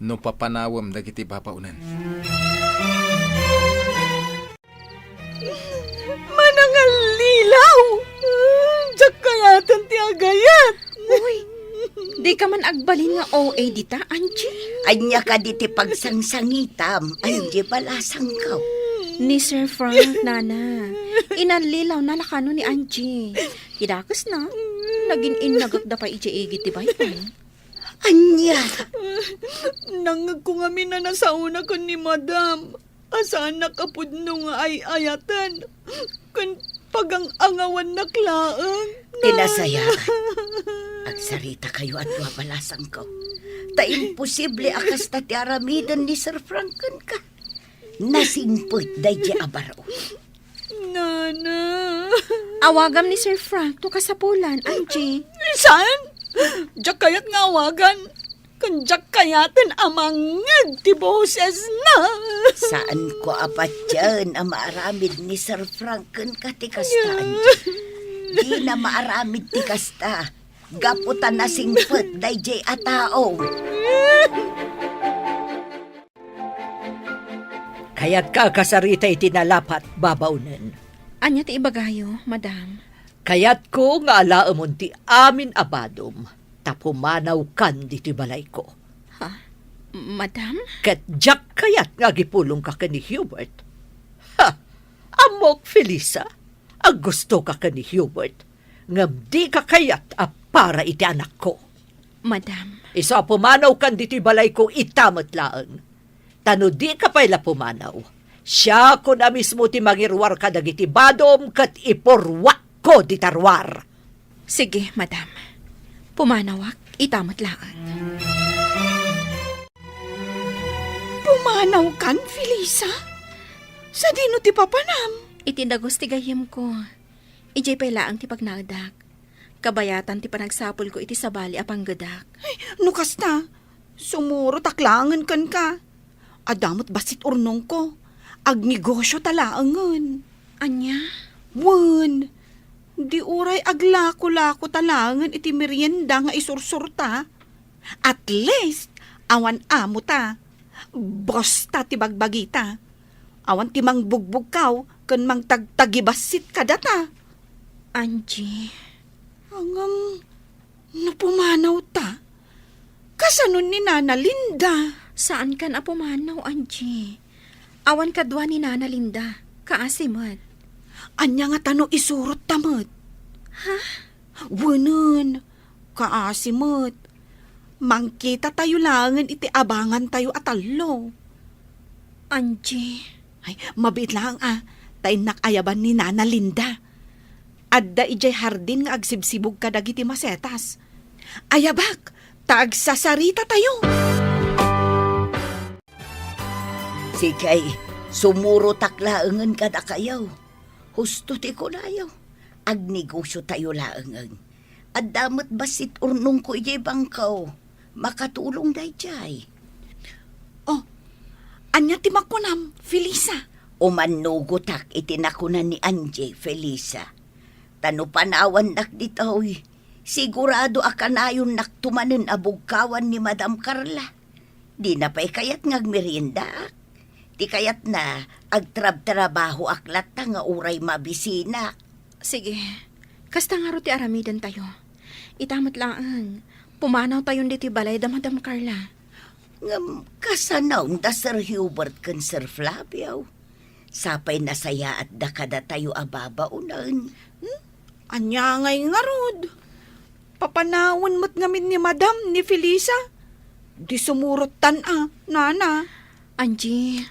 No papanawam dagiti babaunan. Manangal lilaw. Diyak kayatan ti agayat. Uy, di ka man agbalin nga OA dita, Angie. Anya ka di ti pagsangsangitam. Anji balasang ka. Ni Sir Frank, nana. Inalilaw na lakano ni Angie. Idakas na. Naging inagak da pa iti-igit ti baybay. Anya. Nangag ko nga na nasa una ko ni Madam. Asaan nakapudno nga ay ayatan. Kan pagang angawan naklaang. Tinasaya. Agsarita kayo at wabalasang ko. Ta imposible akas ta ti aramidan ni Sir Franken ka. Nasimput day di abaro. Nana. Awagam ni Sir Frank to kasapulan, Angie. Saan? Diyak kayat nga awagan. Kan diyak kayatan amangag ti boses na. Saan ko apat yan ang maaramid ni Sir Franken ka ti kasta, Di na maaramid ti kasta. Gaputan na singput day di atao. Kaya't ka kasarita itinalapat babaunan. Anya ti ibagayo, madam. Kaya't ko nga alaamon ti amin abadom. Tapumanaw kan diti balay ko. Madam? Ket jak kayat nga gipulong ka ni Hubert. Ha! Amok, Felisa. Ang gusto ka ni Hubert. Ngam di ka kayat a para iti anak ko. Madam. Isa pumanaw kan diti balay ko itamat laang. Tano di ka pala pumanaw. Siya ko na mismo ti magirwar ka dagiti badom kat iporwak ko di tarwar. Sige, madam. Pumanawak, itamat laan. Pumanaw kan, Felisa? Sa dino ti papanam? Itindagos ti gayem ko. Ijay pailaang ti pagnagdak. Kabayatan ti panagsapol ko iti sabali apang gadak. Nukas na. Sumuro taklangan kan ka. Adamot basit urnong ko. Agnegosyo talaangan. Anya? Wan. Di uray aglako-lako talangan iti merienda nga isursurta. At least, awan amo ta. Bosta ti bagbagita. Awan ti mangbugbog kaw, kan mang tagtagibasit ka data. Angie. Angam, napumanaw ta. Kasanon ni Nana Linda. Saan kan apumanaw, Angie? Awan kadwa ni Nana Linda. Kaasimat. Anya nga tano isurot tamot. Ha? Wanan. Kaasimat. Mangkita tayo langan iti abangan tayo atalo. Angie. Ay, mabit lang tay nakayaban ni Nana Linda. Adda ijay hardin nga agsibsibog ka dagiti masetas. Ayabak, taagsasarita tayo. Sikay, sumuro taklaangan kada kayaw. Husto ti ko layaw. Agnegosyo tayo laangan. At damat basit urnong ko ijay bangkaw. Makatulong day jay. Oh, anya ti makunam, Felisa. Umanugotak itinakunan ni Angie, Felisa. Tano panawan nak ditoy. Sigurado akanayon naktumanen abugkawan ni Madam Carla. Di na pa'y kayat ngagmerienda. Di kayat na agtrab-trabaho aklat nga uray mabisina. Sige, kasta nga ro ti aramidan tayo. Itamat lang, pumanaw tayon diti balay da Madam Carla. Ngam kasanaw da Sir Hubert kan Sir Flavio. Sapay nasaya at dakada tayo ababaunan. Anya ngay nga rod. Papanawan mo't ngamin ni Madam ni Felisa. Di sumurot Nana. Angie,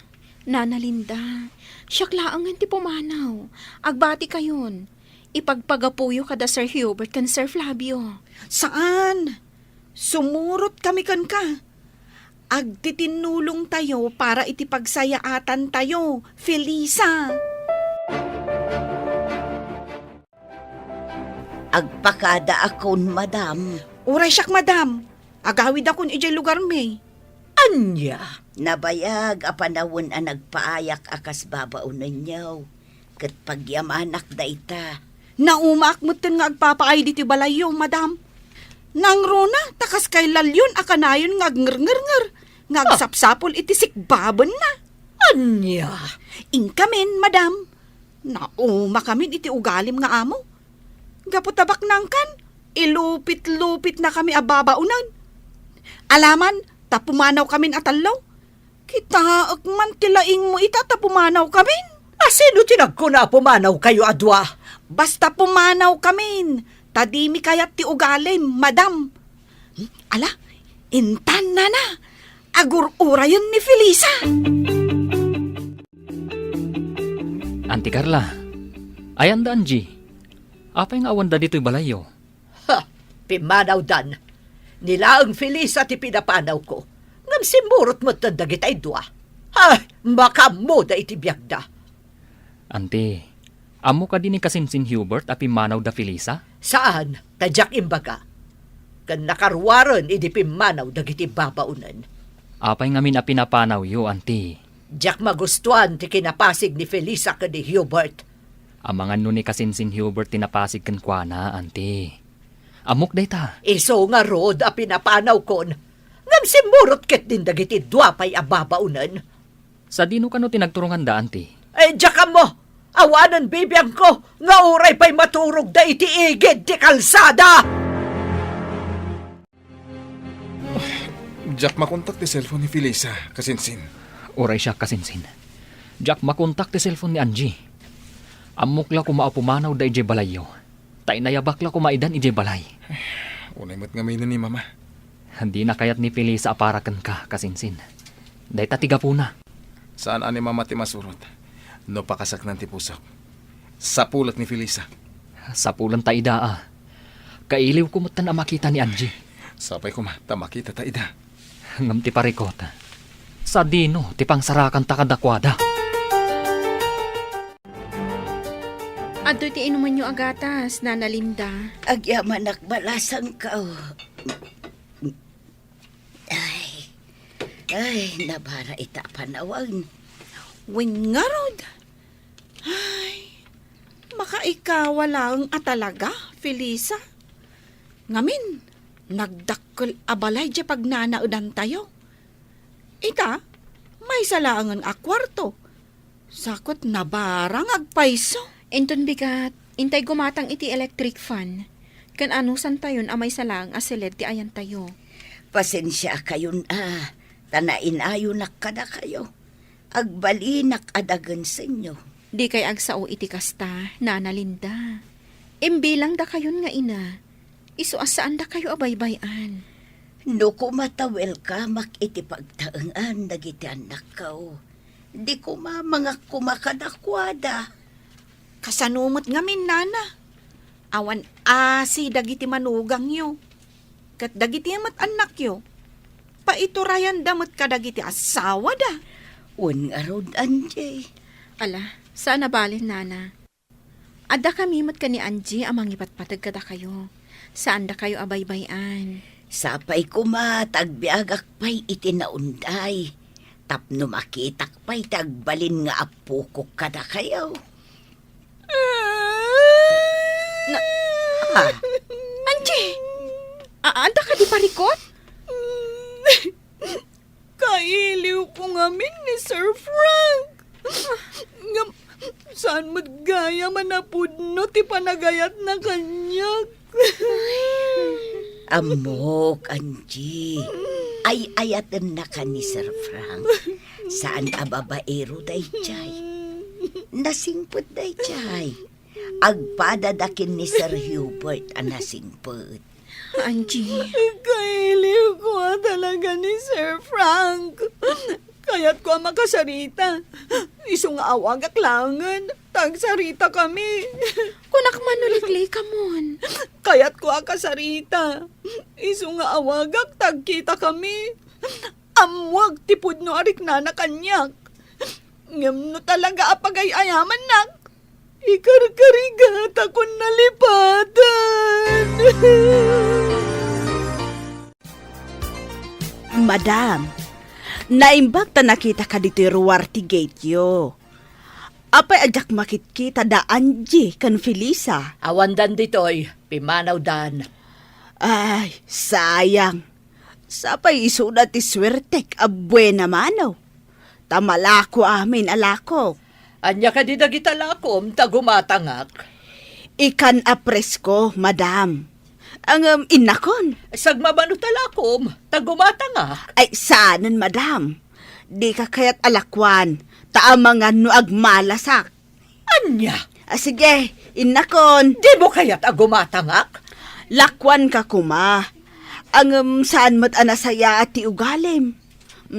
Nana Linda, siyaklaangan ti pumanaw. Agbati kayon. Ipagpagapuyo kada Sir Hubert kan Sir Flavio. Saan? Sumurot kami kan ka. Agtitinulong tayo para itipagsayaatan tayo, Felisa. Agpakada akon, Madam. Uray siyak, Madam. Agawid akon ijay lugar may. Anya, Nabayag apanawon ang nagpaayak akas babaunan niyaw. Kat pagyamanak da ita. Naumak mo nga agpapaay diti balayo, Madam. Nang rona, takas kay lalyon akanayon ngagnger-nger. Ngagsapsapol iti sikbabon na. anya. Inkamin, Madam. Nauma kami iti ugalim nga amo. Gaputabak nangkan, ilupit-lupit na kami ababaunan. Alaman, tapumanaw kami atalaw. Kita man tilaing mo ita tapumanaw kami. Asino tinagkuna pumanaw kayo adwa? Basta pumanaw kami. Tadimi kayat ti ugalim, Madam. Ala, intan na. Agur-urayan ni Felisa. Auntie Carla, ayan da Angie. Apay nga awan da dito'y balayo. Ha, pimanaw dan. Nilaang Felisa ti pinapanaw ko. Ngam simurot mo tandagit ay dua. Ay, makamo da iti biyagda. Auntie, amo ka din ni kasinsin Hubert a pimanaw da Felisa? Saan? Tadyak imbaga. Kan nakarwaran idi pimanaw dagiti babaunan. Apay nga min a pinapanaw yo, Auntie. Diyak magustuhan ti kinapasig ni Felisa ka ni Hubert. Amangan nun ni kasinsin Hubert tinapasig kan kwa na, Auntie. Amok day ta. Iso nga rod a pinapanaw kon. Ngam simurot ket din dagiti dua pay ababaunan. Sa dino ka no tinagturungan da, Auntie? Eh, diyak mo! Awanan bibiyang ko! Nga uray pa'y maturog da iti igid ti kalsada! Jack, makontak ti cellphone ni Felisa, kasinsin. Oray siya kasinsin. Jack, makontak ti cellphone ni Angie. Amok la kumaapumanaw da ije balayo. Tainayabak la kumaidan ije balay. Unay mo't ngamin ni Mama. Hindi na kayat ni Felisa aparakan ka, kasinsin. Day tatiga po na. Saan ani Mama ti masurot? No pakasak ng tipusok. Sa pulat ni Felisa. Sa pulan ta ida Kailiw kumutan na makita ni Angie. Sapay ko makita ta ida. Ngam ti parikot. Sa dino, ti pangsarakan ta kadakwada. Adto ti inuman nyo agatas, Nana Linda. Agyaman balasang ka. Ay, nabara ita panawang. Wing nga rod. Ay, makaikawa lang talaga, Felisa. Ngamin, nagdakkel abalay di pag nanaudan tayo. Ita, may salangan a kwarto. Sakot na barang agpaiso. Inton bigat, intay gumatang iti electric fan. Kan anusan tayon amay salang asilid ti ayan tayo. Pasensya kayon tanain ayo nakada kayo. Agbalinak adagan sa inyo. Di kay agsao iti kasta, Nana Linda. Imbilang da kayon nga ina. Isu asaan da kayo abaybayan. No kumatawel ka makiti pagtaangan dagiti anak kao. Di ko mga kumakadakwada. Kasanumot ngamin, nana. Awan asi dagiti manugang yo. Kat dagiti amat anak yo. Paiturayan damot ka dagiti asawa da. Un nga rod, Angie. Ala, saan nabalin, nana? Ada kami mat ka ni Angie amang ipatpatag kada kayo. Saan da kayo abaybayan? Sapay kumatagbiagak pa'y itinaunday. Tapno makitak pa'y tagbalin nga apukok kada kayo. Ah, Angie! Ada ka di parikot? Kailiw ko ngamin ni Sir Frank. Saan mo't gaya manapudno ti panagayat na kanyak. amok, Angie. Ay ayatan na ka ni Sir Frank. Saan ababaero day chay? Nasingput day chay. Agpadadakin ni Sir Hubert ang nasingput. Angie, Kailiw ko talaga ni Sir Frank. Kaya't ko makasarita. Iso nga awag aklangan. Tagsarita kami. kunak manulikli ka mon. Kaya't ko akasarita. Iso nga awagak tagkita kami. Amwag tipod no arik na kanyak. Ngam no talaga apagay-ayaman nak. Ikarkarigat ako nalipatan. Madam, naimbag ta nakita ka dito ruwarti gate yo. Apay ajak makit-kita da Angie kan Felisa. Awan dan ditoy, pimanaw dan. Ay, sayang. Sapay isuda ti swertek abuena manaw. Tamalako amin alako. Anya ka di dagita lakom, tagumatangak. Ikan apresko, madam. Ang inakon. Sagmabano talakom, tagumatangak. Ay, saanan, madam. Di ka kaya't alakwan. Taamangan no agmalasak. Anya, Sige, inakon. di mo kaya't agumatangak? Lakwan ka kuma. Ang saan mo't anasaya at ti ugalim.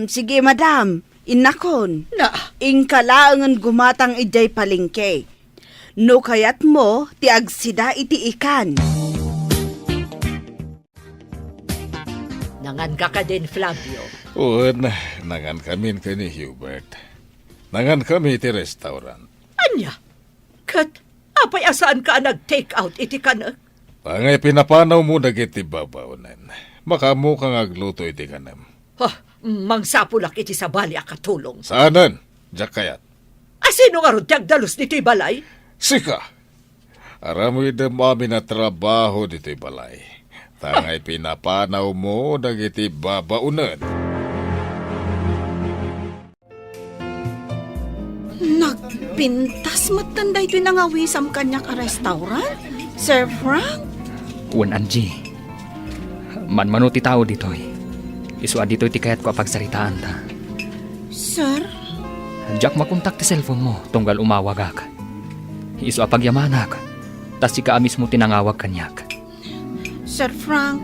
Sige, madam. Inakon. Na, Ingkalaangan gumatang ijay palingke. No kayat mo, ti agsida iti ikan. nangan ka din, Flavio. Un, nangan kami ka ni Hubert. Nangan kami ti restaurant. Anya, kat, apay asaan ka nag-take out iti kanak? Pangay pinapanaw mo dagiti babaunan. Makamu kang agluto iti kanam. Mangsapulak iti sa bali akatulong. Saanan? Diyak kayat. Asino nga ron tiyagdalos dito'y balay? Sika! Aramoy damami na trabaho dito'y balay. Tangay pinapanaw mo dagiti babaunan. Nagpintas matanda ito'y nangawisam kanya ka restaurant? Sir Frank? Wan Angie. Manmanuti tao ditoy. Isuad dito'y ti kayat ko apagsaritaan ta. Sir? Jack makontak ti cellphone mo, tunggal umawagak. Isu apagyamanak, tas si ka mismo tinangawag kanyak. Sir Frank,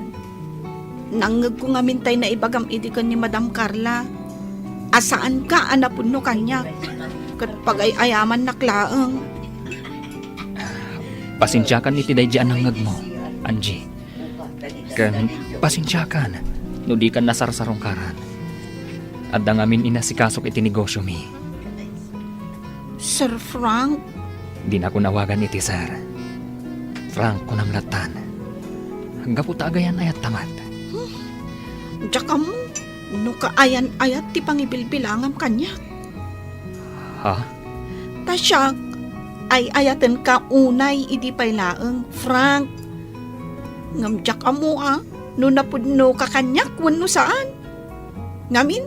nangag ko nga mintay na ibagam idikan ni Madam Carla. Asaan ka anapun no kanya? Kat pagay-ayaman naklaang. Pasensyakan iti dayjaan ang ngag mo, Angie. Kan pasensyakan, no di ka nasarsarong karan. At dangamin inasikasok iti negosyo mi. Sir Frank? Di na ko nawagan iti sir. Frank ko namlatan. Hangga po taagayan ayat tamat. Diyak mo, no kaayan-ayat ti pangibilbilangam kanya. Ha? Tasyak, ay ayatan ka unay idi paylaeng, Frank. Ngamjak mo no napudno ka kanyak wano saan. Ngamin,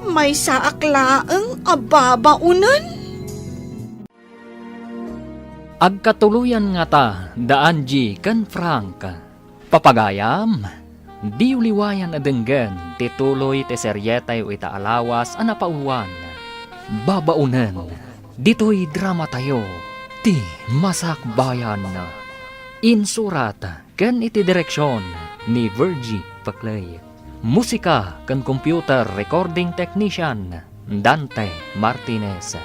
may saaklaeng ababaunan. Agkatuluyan nga ta, da Angie kan Frank. Papagayam, di uliwayan adenggan, tituloy te seryetay o itaalawas anapauluan. Babaunan, dito'y drama tayo, ti Masak Bayan. Insurat, kan iti direksyon ni Virgie Paclay. Musika kan computer recording technician Dante Martinez.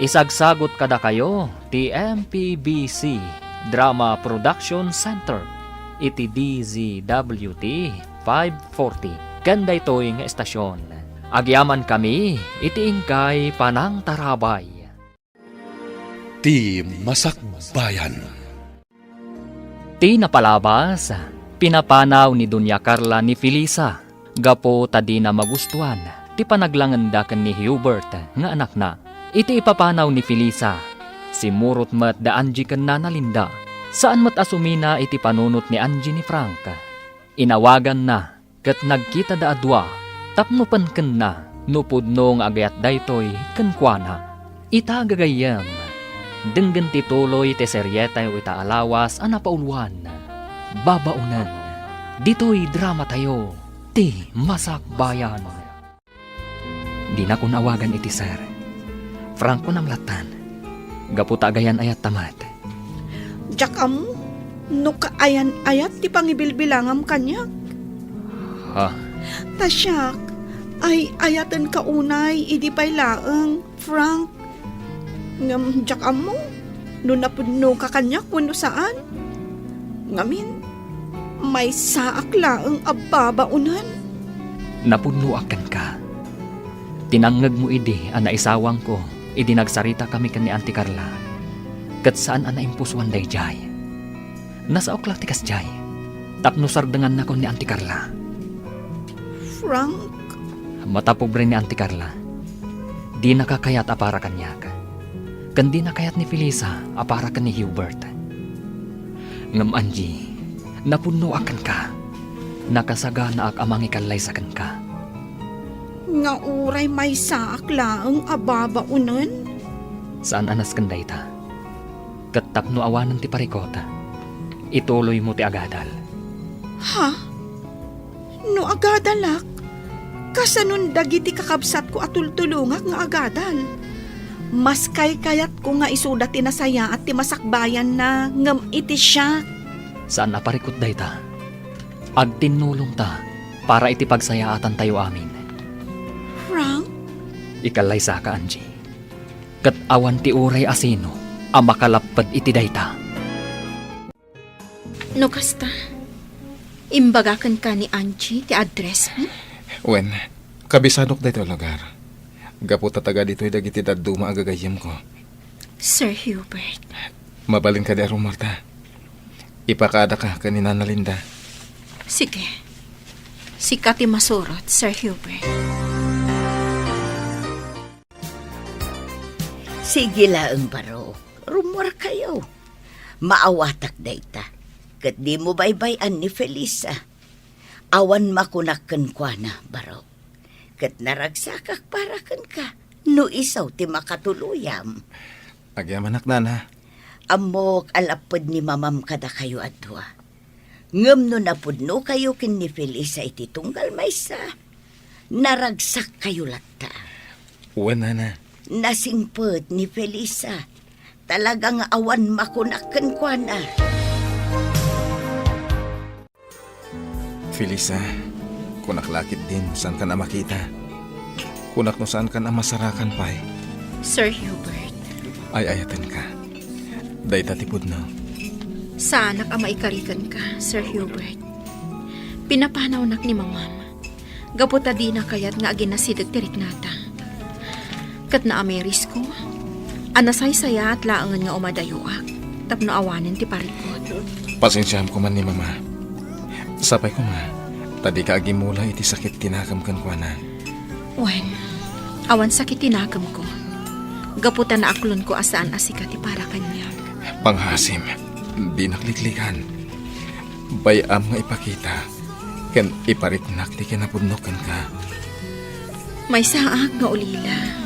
Isagsagot kada kayo ti MPBC Drama Production Center iti DZWT 540 kanda ito'y nga estasyon. Agyaman kami iti ingkay Panang Tarabay. Ti Masakbayan. Ti napalabas, pinapanaw ni Dunya Carla ni Felisa, gapo tadi na magustuhan, ti panaglangandakan ni Hubert nga anak na. Iti ipapanaw ni Felisa, si Murot mat da Angie kan na Linda, saan mat asumina iti panunot ni Angie ni Frank. Inawagan na, kat nagkita da adwa, tapnupan ken na, nupudno nga agayat daytoy kenkwana. Ita gagayam, denggen tituloy ti seryeta o ita alawas ana pauluan. Babaunan, dito'y drama tayo, ti Masakbayan. Di na ko nawagan iti sir. Franco namlatan, gaputa gayan ayat tamat. Jak amo, no kaayan ayat ti pangibilbilangam kanya. Ha? Tasyak, ay ayatan kaunay, idi pa'y laeng, Frank. Ngam, jak amo, no napudno ka kanya kuno saan. Ngamin, may saak laeng ababaunan. Napudno akan ka. Tinangag mo idi, ana isawang ko, idi nagsarita kami kan ni Auntie Carla. Kat saan ana impuswan day jay. Nasa oklak tikas jay. Tapno sardengan na ko ni Auntie Carla. Frank, Matapobre ni Auntie Carla. Di nakakayat apara kanyak. Kan di nakayat ni Felisa apara kan ni Hubert. Ngam Angie, napuno akan ka. Nakasagana ak amang ikalay sa kan ka. nga uray may saak laeng ababaunan. Saan anas kanday ta? Katapno awanan ti parikota. Ituloy mo ti agadal. Ha? No agadalak? Kasanun dagiti kakabsat ko atultulungak nga agadal. Mas kayat ko nga isuda ti nasaya at ti masakbayan na ngam iti siya. Saan naparikot day ta? Agtinulong ta para iti pagsayaatan tayo amin. Frank? Ikalay sa ka, Angie. Kat awan ti uray asino ang makalapad iti dayta. No kasta, imbagakan ka ni Angie ti address mo? Wen, kabisadok dito lugar. Gapu tataga dito'y dagiti daduma agagayam ko. Sir Hubert. Mabalin ka di Marta. Ipakada ka kanina na Linda. Sige. Sikati masurot, Sir Hubert. Sige laeng baro, rumor kayo. Maawatak dayta. Kat di mo baybayan ni Felisa. Awan makunakken kwa na, baro. Kat naragsakak para ken ka. No isaw ti makatuluyam. Agyamanak na na. Amok alapod ni mamam kada kayo adwa. Ngem no napudno kayo ken ni Felisa iti tunggal maysa. Naragsak kayo latta. Wen na. Nasingpet ni Felisa. Talagang awan makunakken kwa na. Felisa, kunak lakit din saan ka na makita. Kunak no saan ka na masarakan pa'y. Sir Hubert. Ay ayatan ka. Dayta tipod no. Saanak ang maikarikan ka, Sir Hubert. Pinapanaw ni mamam. Gaputa di na kayat nga aginasidag tirik nata. Kat na ameris ko, anasay saya at laangan nga umadayoak. Tapno awanin ti parikot. Pasensyam ko man ni mama. Sapay ko nga, tadi ka agimula iti sakit tinakam kan kwa na. Wen, awan sakit tinakam ko. Gaputa na aklon ko asaan asika ti para kanya. Panghasim, di nakliklikan. Bayam nga ipakita, ken iparitnak ti kinapudnokan ka. May saak nga ulila.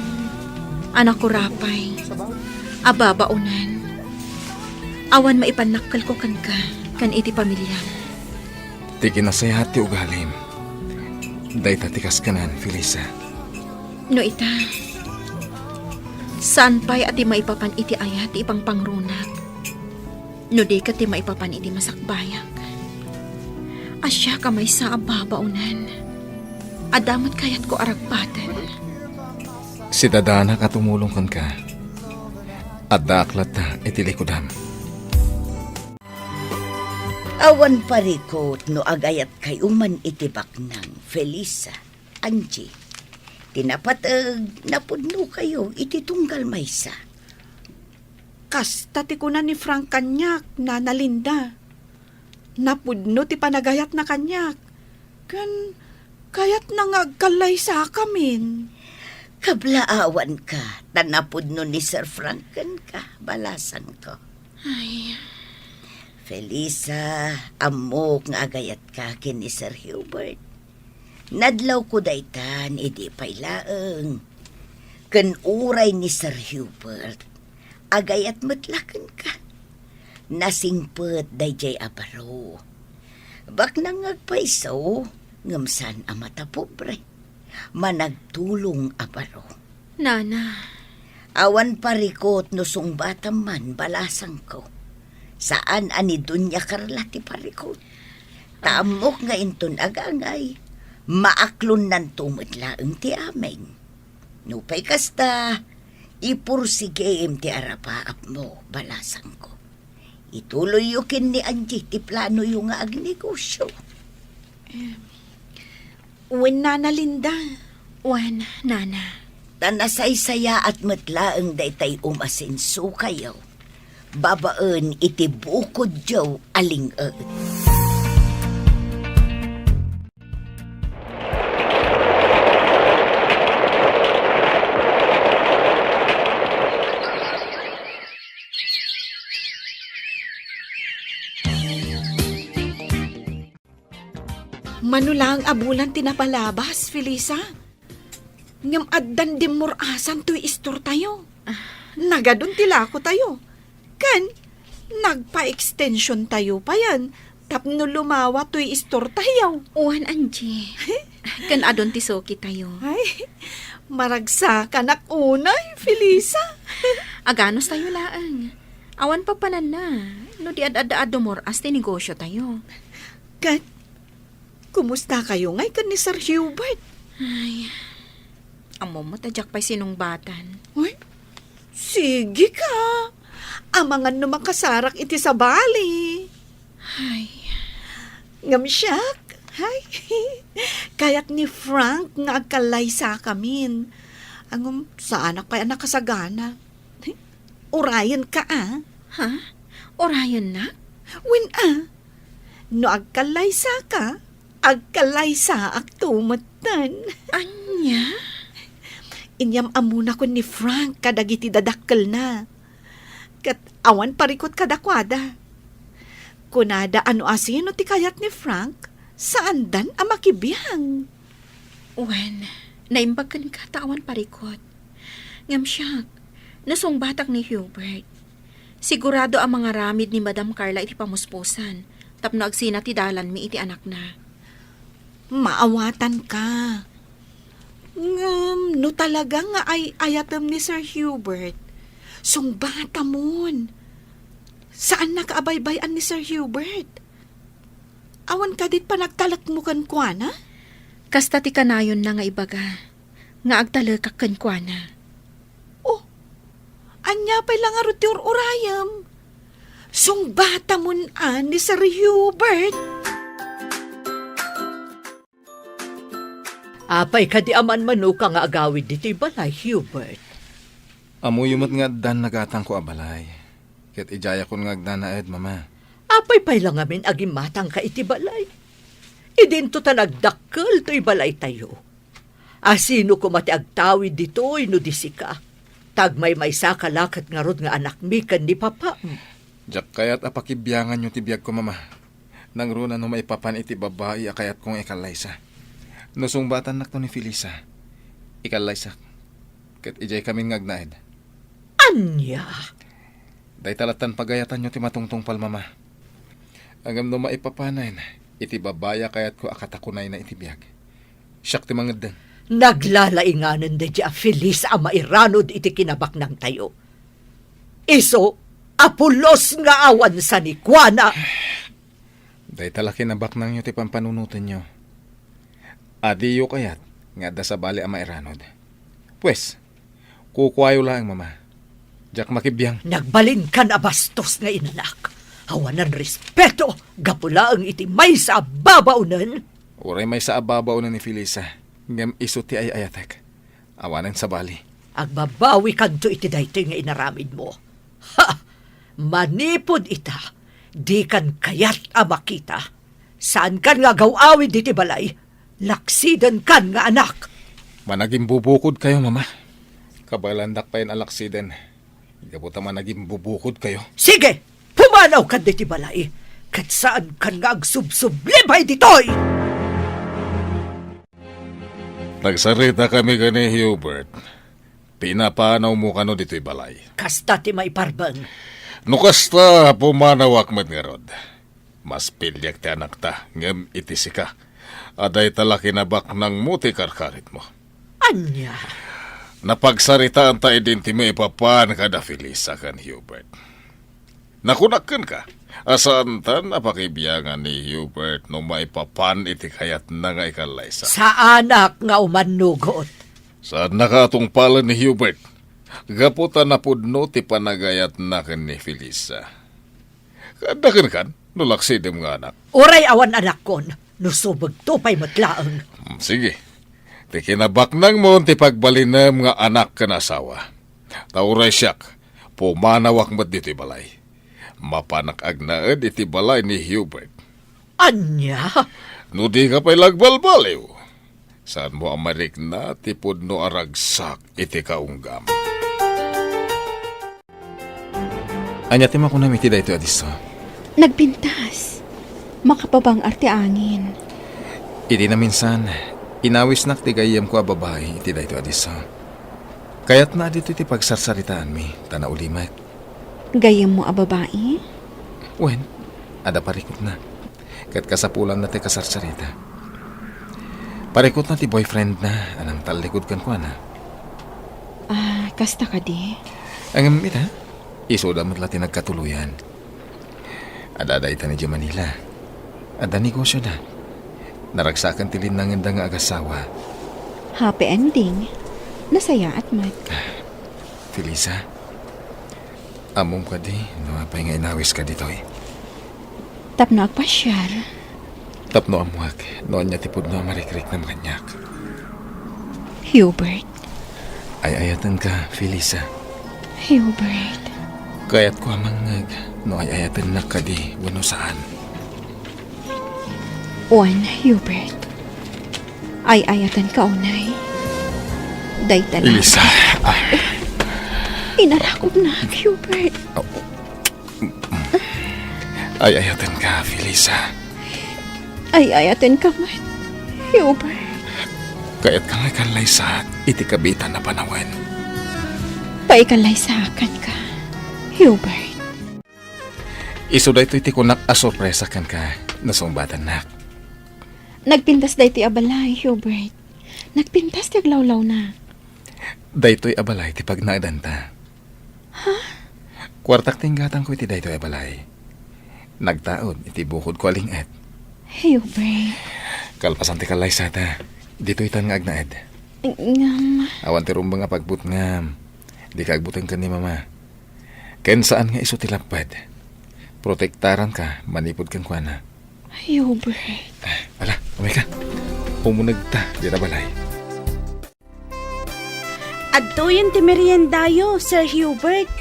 Anak ko rapay. Ababaunan. Awan maipanakal ko kan ka, kan iti pamilya. Ti kinasayat ti ugalim. Dayta tikas kanan, Felisa. No ita, saan pa'y ati maipapan iti ayat ti ipang pangrunak? No di ka ti maipapan iti masakbayak. Asya ka may sa ababaunan. Adamat kayat ko aragpatan. Si dadana ka tumulong kan ka. Adda aklat ta itilikudam. Awan parikot no agayat kayo man itibak ng Felisa, Angie. Tinapatag napudno kayo ititunggal maysa. Kasta ti kuna ni Frank kanyak, Nana Linda. Napudno ti panagayat na kanyak. Kayat nangagkalay sa kamin. Kablaawan ka, tanapudno ni Sir Franken ka, balasan ko. Ay, Felisa, amok nga agayat ka kin ni Sir Hubert. Nadlaw ko daytan, idi paylaeng. Ken uray ni Sir Hubert, agayat matlaken ka. Nasingpet dayjay abaro. Bak nangagpaiso, ngamsan amata pobre. Managtulong abaro. Nana, Awan parikot no sungbatam man balasang ko. Saan ani Dunya Carla ti parikot. Taamok nga inton agangay. Maaklon nan tumadlaeng ti ameng. Nupay kasta, ipursigem ti arapaap mo balasang ko. Ituloy yukin ni Angie ti plano yung nga agnegosyo. Wen Nana Linda. wan, Nana. Tanasaysaya at matlaeng daytay umasinso kayo. Babaan iti bukod jaw aling-eet. Manulang abulan tinapalabas, Felisa. Ngam addan dimurasan to'y istor tayo. Nagadun tilako tayo. Kan, nagpa-extension tayo pa yan. Tapno lumawa to'y istor tayo. Wan, Angie. Kan adon ti soki tayo. Ay, maragsa ka na unay, Felisa. Aganos tayo laang. Awan pa panan na. No di ad-ad dumor-as ti negosyo tayo. Kan, kumusta kayo ngay kan ni Sir Hubert? Ay, amo mo tadyak pa'y sinungbatan. Uy, sige ka. Amangan naman kasarak iti sa bali. Ay, Ngamsyak. Ay, kayat ni Frank nga agkalay sa kamin. Angum, sa anak pa'y anak kasagana. Urayan ka ha? Orayon na? Win no agkalay sa ka, agkalay sa aktumatan. Anya? Inyam amuna ko ni Frank kadagiti dadakkel na. Kat awan parikot kadakwada. Kunada ano asino ti kayat ni Frank, saan dan amakibiyang. Wan, naimbag ka ni katawan parikot. Ngamsyak, nasong batak ni Hubert. Sigurado ang mga ramid ni Madam Carla iti pamuspusan. Tapno agsina ti dalan mi iti anak na. Maawatan ka. No talaga nga ay ayatem ni Sir Hubert. Sungbata mon. Saan nakaabaybayan ni Sir Hubert? Awan ka dit pa nagtalak mo kan kuana? Kasta ti kanayon na nga ibaga. Nga agtalakak kan kuana. Oh, anya pa'y lang aruti urayam. Sungbata mon ni Sir Hubert. Apay kadi aman manuka nga agawid dito balay, Hubert. Amo yumot nga dan nagatang ko abalay. Ket ijaya ko nga agdanaed, mama. Apay pay lang amin aging matang ka iti balay. Idinto ta nagdakkel to'y balay tayo. Asino ko mati agtawid dito'y no disika. Tagmay may sakalakat nga rod nga anak mi kan ni papa. Jak kayat apakibyangan yung tibiyag ko, mama. Nang runa no maipapan iti babae akayat kong ikalaysa. Nusong batan nak to ni Felisa. Ikalaysa. Ket ijay kaming ngagnaed. Anya? Day talatan pagayatan nyo ti matungtong pal, mama. Agam no maipapanay na, iti babaya kayat ko akatakunay na itibiyag. Siyak ti mangad. Naglalainganan da di a Feliz a mairanod iti kinabak ng tayo. Iso, apulos nga awan sa ni Kuana. Day tala kinabak nang nyo ti pampanunutan nyo. Adiyo kayat, nga da sa bali a mairanod. Pues, kukwayo lang, mama. Jak makibiyang. Nagbalin ka na bastos nga inanak. Hawanan respeto, gapula ang iti may sa babaunan. Uray may sa ababaw na ni Felisa. Ngam iso ti ay ayatek. Awanan sa bali. Agbabawi kanto iti daytoy nga inaramid mo. Ha! Manipod ita, di kan kayat a makita. Saan kan nga gawawid iti balay? Laksidan kan nga anak. Managing bubukod kayo, mama. Kabalandak pa yun alaksiden. Gabuta managing bubukod kayo. Sige, pumanaw kan diti balay. Kat saan kan nga agsubsublibay ditoy? Nagsarita kami gani, Hubert. Pinapanaw mo kano dito'y balay. Kasta ti may parbang. Nukasta pumanawak mat nga rod. Mas pilyak ti anak ta, ngem itisi ka. Aday tala kinabak ng muti karkarit mo. Anya? Napagsaritaan ta idinti mo ipapan kada Felisa kan Hubert. Nakunakan ka. Asaan ta napakibiyangan ni Hubert no maipapan iti kayat na nga ikalaysa. Sa anak nga umanugot. Saan nakatong pala ni Hubert? Gaputa na pudno ti panagayat na kan ni Felisa. Kadakan kan, nulaksidem nga anak. Uray awan anak kon, nusubag to pa'y matlaang. Sige, ti kinabak nang mo ti pagbalinam nga anak kan asawa. Tauray siyak, pumanawak mat dito balay. Mapanak agnaed iti balay ni Hubert. Anya? No di ka pa'y lagbalbaliw. Saan mo amarik na tipod no aragsak iti kaunggam. Anya ti makunam iti dayto adiso. Nagpintas. Makapabang arte angin. Iti na minsan, inawis nak ti gayam ko a babae iti dayto adiso. Kayat na dito iti pagsarsaritaan mi, tana ulimat. Gayam mo a babae? Wen, ada parikot na. Kat kasapulan na ti kasarsarita. Parikot na ti boyfriend na, anang talikod kan ko na. Kasta ka di? Ang ita, iso damat lati nagkatuluyan. Ada ita ni Manila. Ada negosyo na. Naragsakan ti linangan da nga agasawa. Happy ending. Nasaya at mat. Felisa, amom ka di, no apay nga inawis ka ditoy. Tapno agpasyar. Tapno amuak, noon niya tipod no marikrik na makanyak. Hubert. Ay ayatan ka, Felisa. Hubert. Kayat ko amangag, no ay ayatan na ka di, wano saan. Hubert. Ay ayatan ka unay. Day talaga. Felisa, Inarakot na, Hubert. ay ayatan ka, Felisa. Ay ayatin ka man, Hubert. Kayat ka nga kanlay sa iti kabitan na panawan. Paikalay sa akin ka, Hubert. Iso da ito iti kunak a sorpresa kan ka, nasumbatan nak. Nagpintas day ti abalay, Hubert. Nagpintas ti aglawlaw na. Daytoy abalay ti pagnadanta. Ha? Kwartak tinggatan ko iti daytoy abalay. Nagtaod iti bukod ko alingat. Hubert. Kalpasan ti kalay sata. Dito itan nga agnaed. Ngam. Awan ti rumbang nga pagbut nga. Di ka agbutan ka ni mama. Ken saan nga iso ti lapad. Protektaran ka, manipod kang kuana. Hubert. Ala, umay ka. Pumunag ta, di na balay. Adtoyin ti meriendayo, Sir Hubert.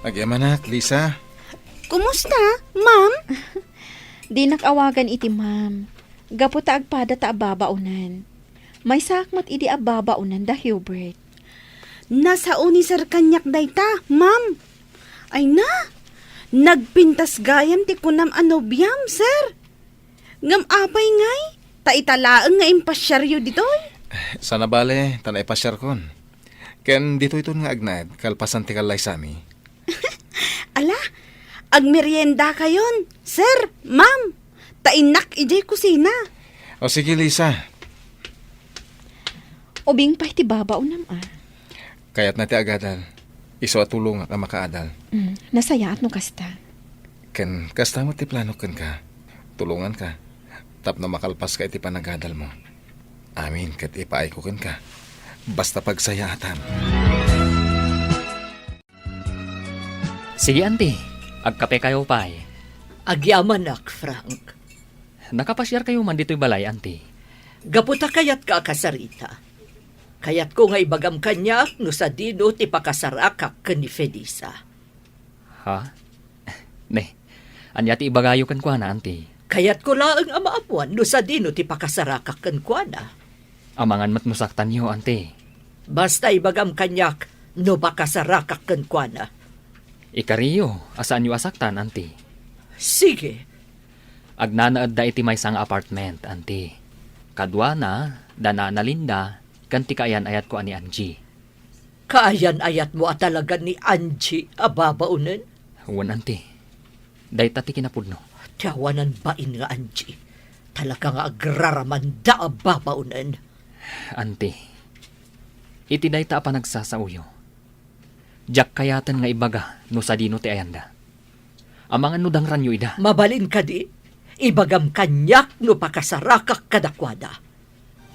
Nagyamanak, Lisa. Kumusta, ma'am? Di nakawagan iti ma'am. Gaputa agpada ta ababaunan. May sakmat iti ababaunan da, Hubert. Nasa uni sir kanyak dayta, ma'am. Ay na, nagpintas gayam ti kunam anobyam, sir. Ngam apay ngay, ta italaang nga impasyaryo ditoy. Sana bale, tanay pasyar kon. Ken dito ito nga agnad, kalpasan ti kalay sami. Ala, agmerienda kayon, sir, ma'am. Tainak ijay kusina. O sige, Lisa. Ubing pa iti babaunan Kayat na ti agadal. Iso at tulong ka makaadal. Nasaya at no kasta. Ken kasta mo ti plano ken ka. Tulungan ka. Tap na makalpas ka iti panagadal mo. Amin ket ipaay ko ken ka. Basta pagsayatan. Sige, auntie. Agkape kayo pa'y. Agyaman nak, Frank. Nakapasyar kayo man dito'y balay, auntie. Gaputa kayat ka akasarita. Kayat ko nga ibagam kanya no sa dino ti pakasarakak ken ni Felisa. Ha? Ne, anya ti ibagayo kan kwa na, auntie. Kayat ko laang amaapuan no sa dino ti pakasarakak ken kuana. Amangan matnusaktan niyo, auntie. Basta ibagam kanyak no pakasarakak ken kuana. Ikariyo, asaan niyo asaktan, auntie? Sige. Agnanaad da iti may sang apartment, auntie. Kadwa na, dana na Linda, kanti kaayan ayat ko ani Angie. Kaayan ayat mo at talaga ni Angie ababaunen? Huwan, auntie. Day tati kinapudno. Tiyawanan bain nga Angie. Talaga nga agraraman da ababaunen. Auntie, iti day ta pa nagsasauyo. Jak kayatan nga ibaga no sa dino ti ayanda. Amangan no dang ranyo ida. Mabalin ka di, ibagam kanyak no pakasarakak kadakwada.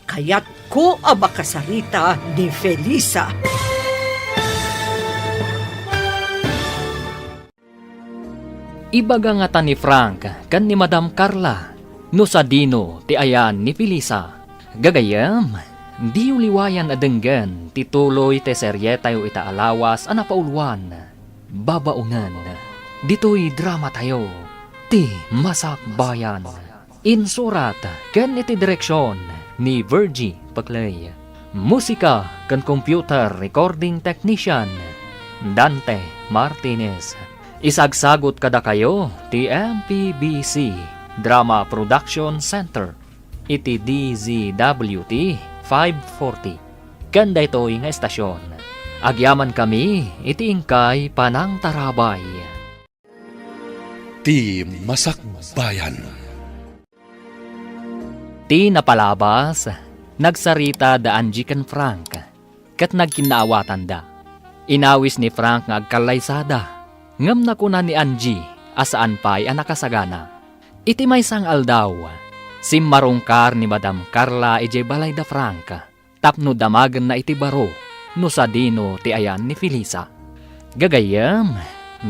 Kayat ko ang makasarita ni Felisa. Ibaga nga ta ni Frank kan ni Madam Carla no sa dino ti ayan ni Felisa. Gagayam, di uliwayan adenggan tituloy te seryeta yo itaalawas anapaulwan. Babaungan, dito'y drama tayo. Ti Masak Bayan. Insurat ken iti direksyon ni Virgie Paclay. Musika ken computer recording technician Dante Martinez. Isagsagot kada kayo ti MPBC Drama Production Center. Iti DZWT 540. Kanda ito'y nga estasyon. Agyaman kami, iti ingkay Panang Tarabay. Ti Masak Bayan. Ti napalabas, nagsarita da Angie ken Frank, kat nagkinaawatan da. Inawis ni Frank nga agkalaysada, ngam na kuna ni Angie, asaan pa'y anakasagana. Iti may sang aldaw, simmarungkar ni Madam Carla ije balay da Frank, tapno damagan na iti baro, no sa dino ti ayan ni Felisa. Gagayam,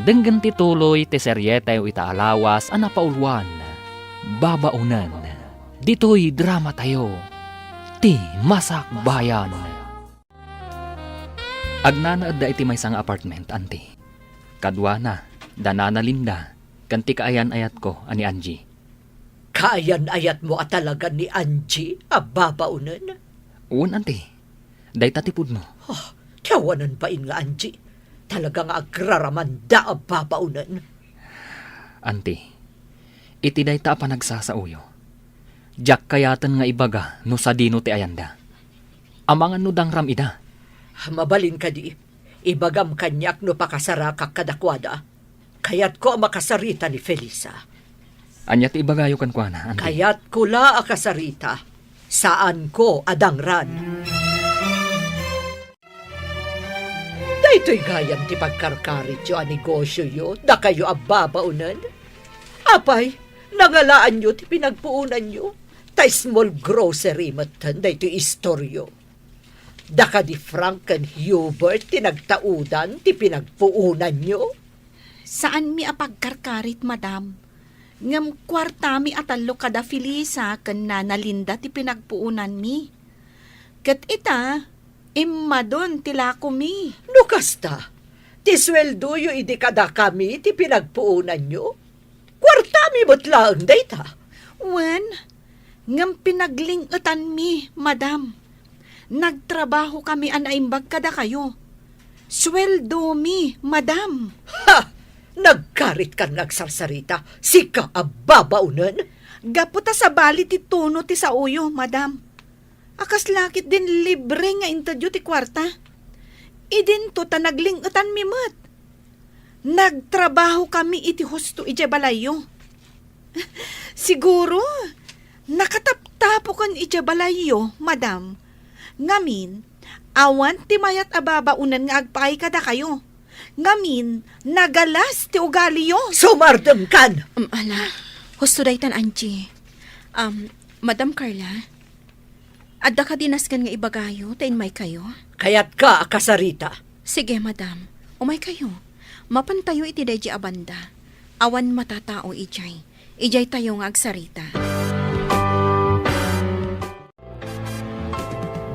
denggan ti tuloy ti seryeta yo itaalawas anapaulwan. Babaunan, dito'y drama tayo. Ti Masak Bayan. Agnanaad da iti may sang apartment, auntie. Kadwa na, dana na Linda, kanti kaayan ayat ko, ani Angie. Kaayan ayat mo at talaga ni Angie ababaunen? Uwan, auntie. Day tatipud mo. Oh, tiyawanan bain nga Angie. Talagang agraraman da ababaunen. Auntie, iti day ta pa nagsasauyo. Jak kayatan nga ibaga no sa dino ti ayanda. Amangan no dang ram ida. Mabalin ka di, ibagam kanyak no pakasarakak kadakwada. Kayat ko ang makasarita ni Felisa. Anya ti ibagayo kan kwa na, auntie. Kayat ko la akasarita. Saan ko adangran. Daytoy gayam ti pagkarkarit yo a negosyo yo, da kayo ababaunan. Apay, nangalaan nyo ti pinagpuunan nyo. Ta small grocery matan, daytoy istoryo. Da ka di Frank and Hubert ti nagtaudan ti pinagpuunan nyo. Saan mi apagkarkarit, madam? Ngam kwarta mi atalo kada Felisa ken Nana Linda ti pinagpuunan mi. Ket ita, immadon tila ko mi. Lukasta, ti sweldo yo idi kada kami ti pinagpuunan nyo. Kwarta mi butlaang dayta. Wen, ngam pinaglingutan mi, madam. Nagtrabaho kami anaimbag kada kayo. Sweldo mi, madam. Ha! Nagkarit ka nagsarsarita, sika ababaunan. Gaputa sa bali ti tuno ti sa uyo, madam. Akas lakit din libre nga interview ti kwarta. Idin to ta naglingutan mi mat. Nagtrabaho kami iti husto ije balayo. Siguro, nakataptapo kan ije balayo, madam. Ngamin, awan ti mayat ababaunan nga agpay kada kayo. Ngamin, nagalas ti ugali yo. Sumardam kan! Ala, husto daytan Angie. Madam Carla, adda ka dinaskan nga ibagayo, tayin may kayo? Kayat ka akasarita. Sige, madam. Umay kayo. Mapantayo iti dayjay abanda. Awan matatao ijay. Ijay tayo nga agsarita.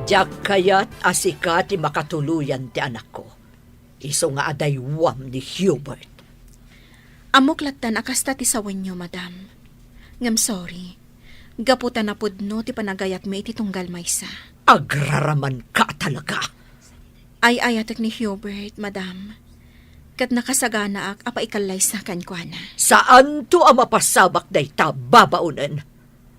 Diyak kayat asika ti makatuluyan ti anak ko. Iso nga adaywam ni Hubert. Amok latan akasta ti sawenyo, madam. Ngam sorry. Gaputan na pudno ti panagayat mi iti tunggal maysa. Agraraman ka talaga. Ay ayatek ni Hubert, madam. Kat nakasagana ak apa ikalay sa kankwana. Saan to ang mapasabak day ta babaunan?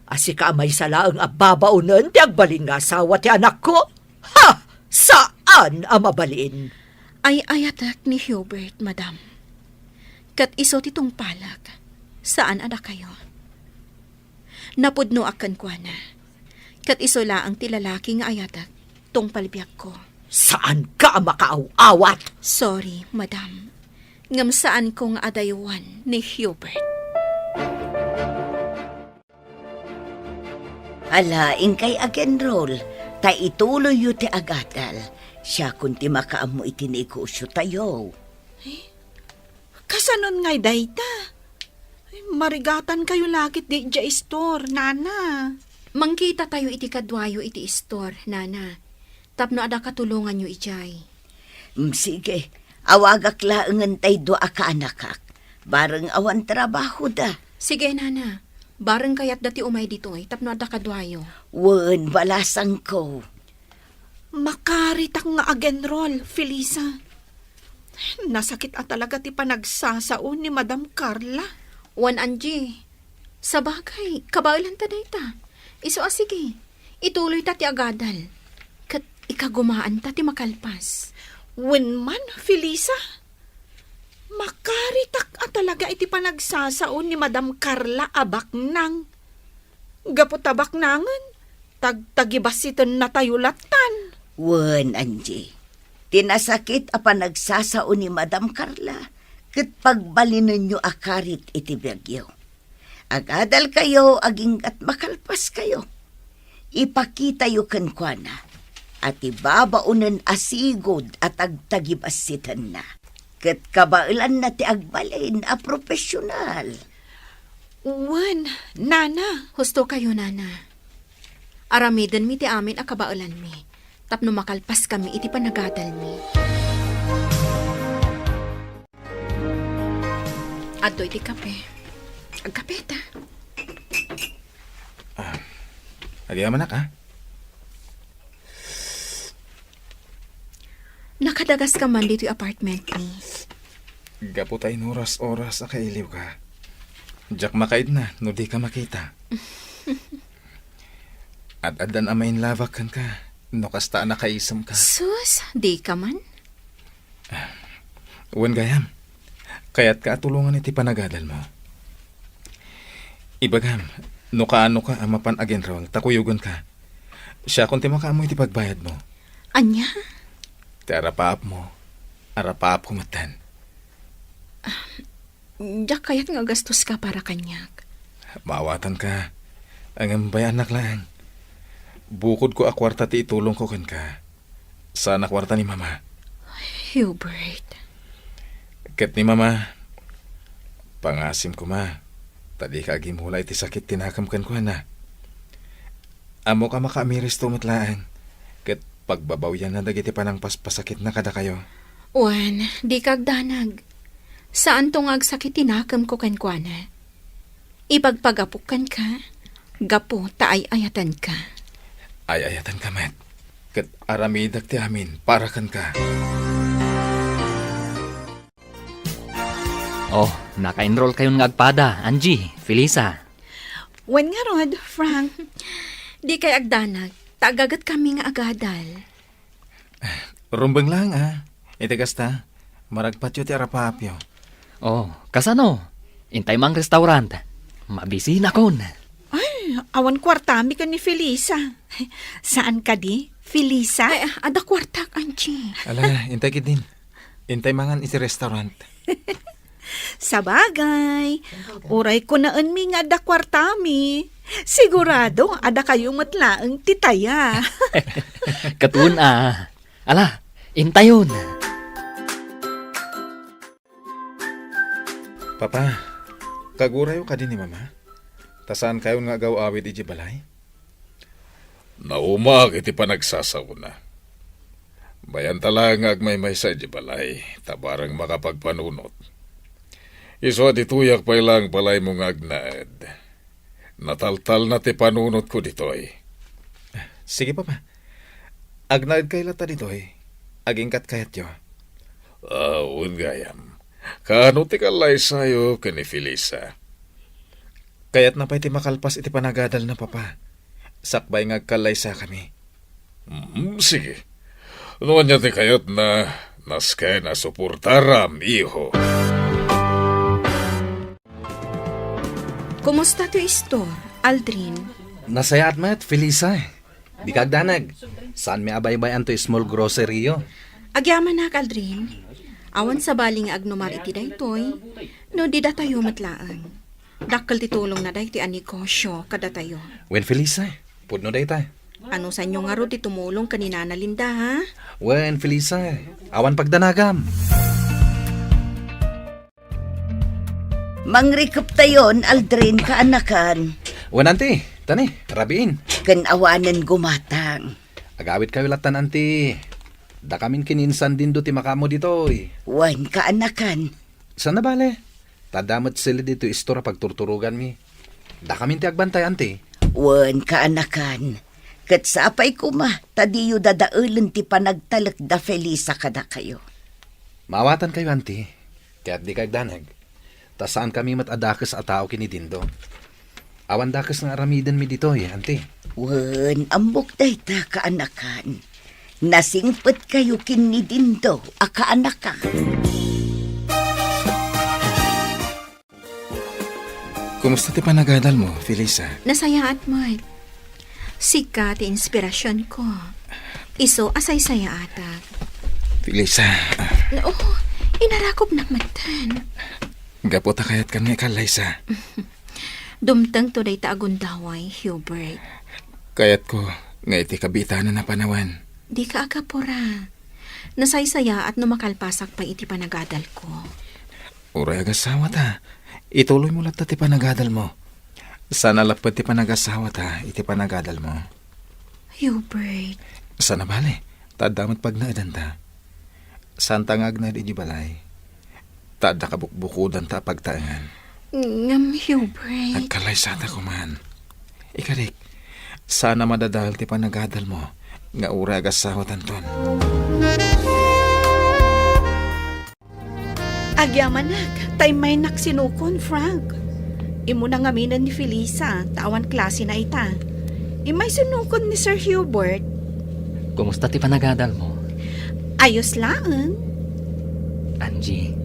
Asika amay salaang ababaunan ti agbalin nga asawa ti anak ko? Ha! Saan ang mabalin? Ay ayatek ni Hubert, madam. Kat iso titong palak. Saan ada kayo? Napudno akan kuana. Kat iso laang ti lalaki nga ayatek tong palibiyag ko. Saan ka makaaw-awat? Sorry, madam. Ngam saan kong adaywan ni Hubert. Alaing kay agenrol, ta ituloy yu ti agadal. Siya kun ti makaam mo iti negosyo tayo. Kasanon ngay dayta? Marigatan kayo lakit di dya store, nana. Mangkita tayo iti kadwayo iti store, nana. Tapno ada katulungan nyo ijay. Sige, awagak laangan tay doa ka anakak. Bareng awan trabaho da. Sige, nana. Bareng kayat dati umay dito ay tapno ada kadwayo. Wen, balasang ko. Makaritak nga agenrol, Felisa. Nasakit at talaga ti panagsasaon ni Madam Carla. Wan Angie. Sa bagay, kabailan ta dayta. Iso sige. Ituloy ta ti agadal. Kat ikagumaan ta ti makalpas. Wen man, Felisa. Makaritak at talaga iti panagsasaon ni Madam Carla abak nang. Gapot tabak nangan. Tagtagibasitan na tayo latan. Wen, Angie. Tinasakit a panagsasaon ni Madam Carla. Kat pagbalinan nyo akarit iti biyagyo. Agadal kayo, aging at makalpas kayo. Ipakita yu kankwana. At ibabaunan asigod at agtagibasitan na. Kat kabailan na ti agbalin a profesional. Wen, nana. Husto kayo, nana. Aramiden mi ti amin a kabailan mi. Tapno makalpas kami iti panagadal mi. Adto iti kape. Agkape ta. Adi amanak, ha? Nakadagas ka man dito apartment ni. Gapo tayo oras-oras sa kailiw ka. Diyak makaid na, no di ka makita. At adan amayin lavakan ka, no kasta nakaisam ka. Sus, di ka man? Uwan gayam, kaya't ka tulungan iti panagadal mo. Ibagam, no kaano ka amapan agenrol, takuyugan ka. Siya kung timakaamo iti pagbayad mo. Anya? Ti arapaap mo, arapaap kumatan. Diyak kaya't nga gastos ka para kanyak. Maawatan ka, ang ambayan anak lang. Bukod ko akwarta ti itulong ko kan ka. Sana kwarta ni mama. Hubert. Ket ni mama, pangasim ko ma. Tadi ka agimulay ti sakit tinakam kan ko na. Amo ka makaamiris tumatlaan. Ket pagbabawyan na dagiti panang paspasakit na kada kayo. Wan, di kagdanag. Saan tong agsakit tinakam ko kankwana? Ipagpagapukan ka, gapo taay-ayatan ka. Ay-ayatan ka, Matt. Ket aramidak ti amin, para kan ka. Oh, naka-enroll kayong ngagpada, Angie, Felisa. Wen nga rod, Frank. Di kay agdanag, tagagat kami nga agadal. Rumbang lang, Itigas ta, maragpatyo ti arapapyo. Oh, kasano? Intay mang restaurant. Mabisina kon. Ay, awan kwartami ka ni Felisa. Saan ka di, Felisa? Ay, ada kwartak, Angie. Ala, intay kit din. Intay mangan iti restaurant. Sa bagay, uray ko naan mi nga ada kwartami. Sigurado, ada kayo matlaang titaya. Katun Ala, intayon. Papa, kagurayo ka din ni mama? Tasaan kayo nga gaw-awid iji balay? Naumag iti panagsasauna. Bayan talang agmay-may sa iji balay, tabarang makapagpanunot. Iso at ituyak pa ilang balay mong agnaed. Nataltal na ti panunot ko ditoy. Sige, Papa. Agnaid kay lata ditoy. Agingkat kayat yo. Un gayam. Kaano ti kalay sayo kani Felisa? Kayat na pa'y ti makalpas iti panagadal na, Papa. Sakbay ngagkalay sa kami. Sige. Noon niya ti kayot na naskay na suportaram, iho. Kumusta to istor, Aldrin? Nasayat met, Felisa. Di kagdanag. Saan may abay-bayan to small grocery yo? Agyaman na, Aldrin. Awan sa baling agnomar iti daytoy, no di datayo matlaan. Dakkel ti tulong na day ti anikosyo kada tayo. Wen, Felisa. Pudno day ta. Ano sa inyo nga ro ti tumulong kanina na Linda, ha? Wen, Felisa. Awan pagdanagam. Mangrikop tayon, Aldrin, kaanakan. Wen, anti. Tani, rabiin. Kan awanan gumatang. Agawit kayo latan, anti. Da kamin kininsan din do ti makamo ditoy. Wan kaanakan. Saan na bale? Tadamat sila dito istora pagturturugan mi. Da kamin ti agbantay, anti. Wan kaanakan. Kat sa apay kuma, tadiyo dadaulan ti panagtalak da Felisa kada kayo. Maawatan kayo, anti. Kaya't di kagdanag. Ta saan kami matadakas a tao kini dindo. Awan dakas nga aramidan mi ditoy, anti. Wan, ambok day ta kaanakan. Nasingpet kayo kinidindo, akaanakan. Kumusta ti panagadal mo, Felisa? Nasaya at Mart. Sika ti inspirasyon ko. Iso asay saya atak. Felisa, Oh, inarakop na matan. gapota kayat kan nga kalaysa. Dumtang to day taagundaway, Hubert. Kayat ko, nga iti kabitanan na panawan. Di ka agapura. Nasaysaya at numakalpasak pa iti panagadal ko. Uray agasawa ta. Ituloy mo lang ti panagadal mo. Sana lapad ti panagasawa ta, iti panagadal mo. Hubert. Sana bale, tadamat pag naadan ta. Santa nga agnad iji balay. Tada kabukbukudan ta pagtaangan. Ngam, Hubert. Nagkalaysa ta kuman. Ikarik, sana madadahal ti panagadal mo. Nga uray agasawa tanton. Agyamanak, tay may naksinukon, Frank. Imo na ngaminan ni Felisa, tawan klase na ita. Imay sinukon ni Sir Hubert. Kumusta ti panagadal mo? Ayos lang. Angie,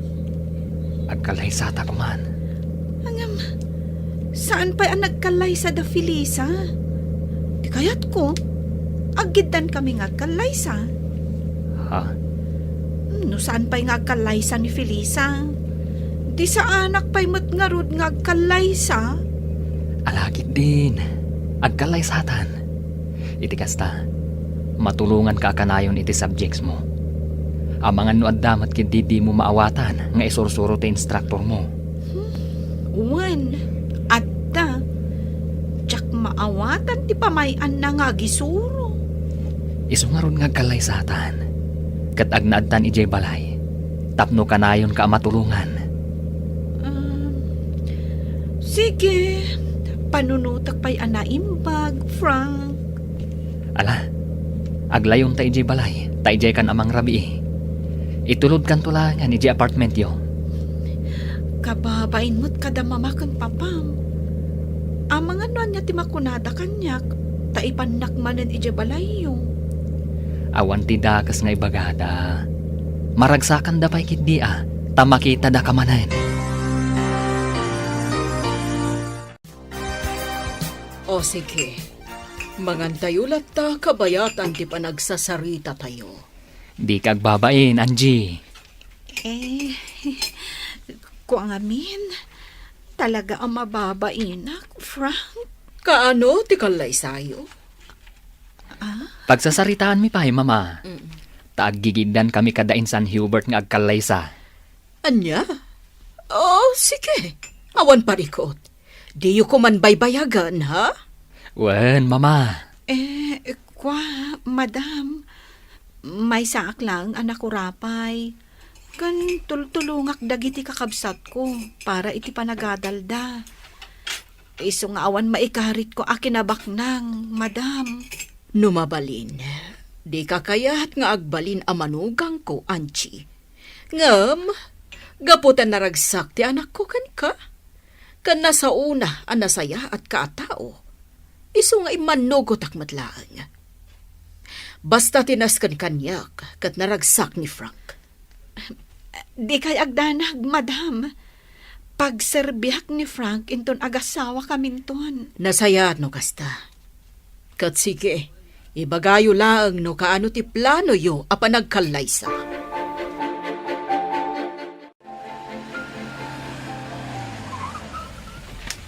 agkalaysa ta kuman. Angam, saan pa ang nagkalay sa da Felisa? Di kayat ko, agidan kami nga kalay sa. Ha? No saan pa'y nga kalay sa ni Felisa? Di sa anak pa'y matngarod nga kalay sa. Alagid din. Agkalaysatan. Iti kasta, matulungan ka kanayon iti subjects mo. Amangan no addamat kindi di mo maawatan nga isursuro ti instructor mo. Uwan, adda. Tsak maawatan ti pamayan na nga gisuro. Isu nga ron nga kalaysatan. Kat agnaadtan ijay balay. Tapno kanayon ka matulungan. Sige, panunutak pa'y anaimbag, Frank. Ala, aglayon ta ijay balay. Ta ijay kan amang rabi. Itulod kan tulangan ijay apartment yo. Kababain mo't kada mamakan papam. Amang ano niya ti makunada kanyak, taipanak manan ija balayo. Awan ti dakas nga ibagada. Maragsakan da pa'y kit a. Tamakita da kamanan. O sige, mangantayulat ta kabayatan ti panagsasarita tayo. Di kagbabain, Angie. Kung amin, talaga ang mababainak, Frank. Kaano ti kalay sayo? Pagsasaritaan mi pahay, mama. Taaggigidan kami kada insan Hubert nga agkalaysa. Anya? Oh, Oh, sige. Awan parikot. Di yu ko man baybayagan, ha? Wen, mama. Madam, may saak lang anak ko rapay. Kan tultulungak dagiti kakabsat ko para iti panagadalda. Iso nga awan maikarit ko akinabak nang, madam. Numabalin. Di ka kayat nga agbalin a manugang ko, Anchi. Ngam, gaputan naragsak ti anak ko kan ka. Kan nasa una ang nasaya at kaatao. Iso nga imanugot akmatlaan. Basta tinaskan kanyak kat naragsak ni Frank. Di kay agdanag, madam. Pagserbiak ni Frank inton agasawa kaminton. Nasaya at no kasta. Kat sige, ibagayo lang no kaano ti plano yo apa nagkalaysa.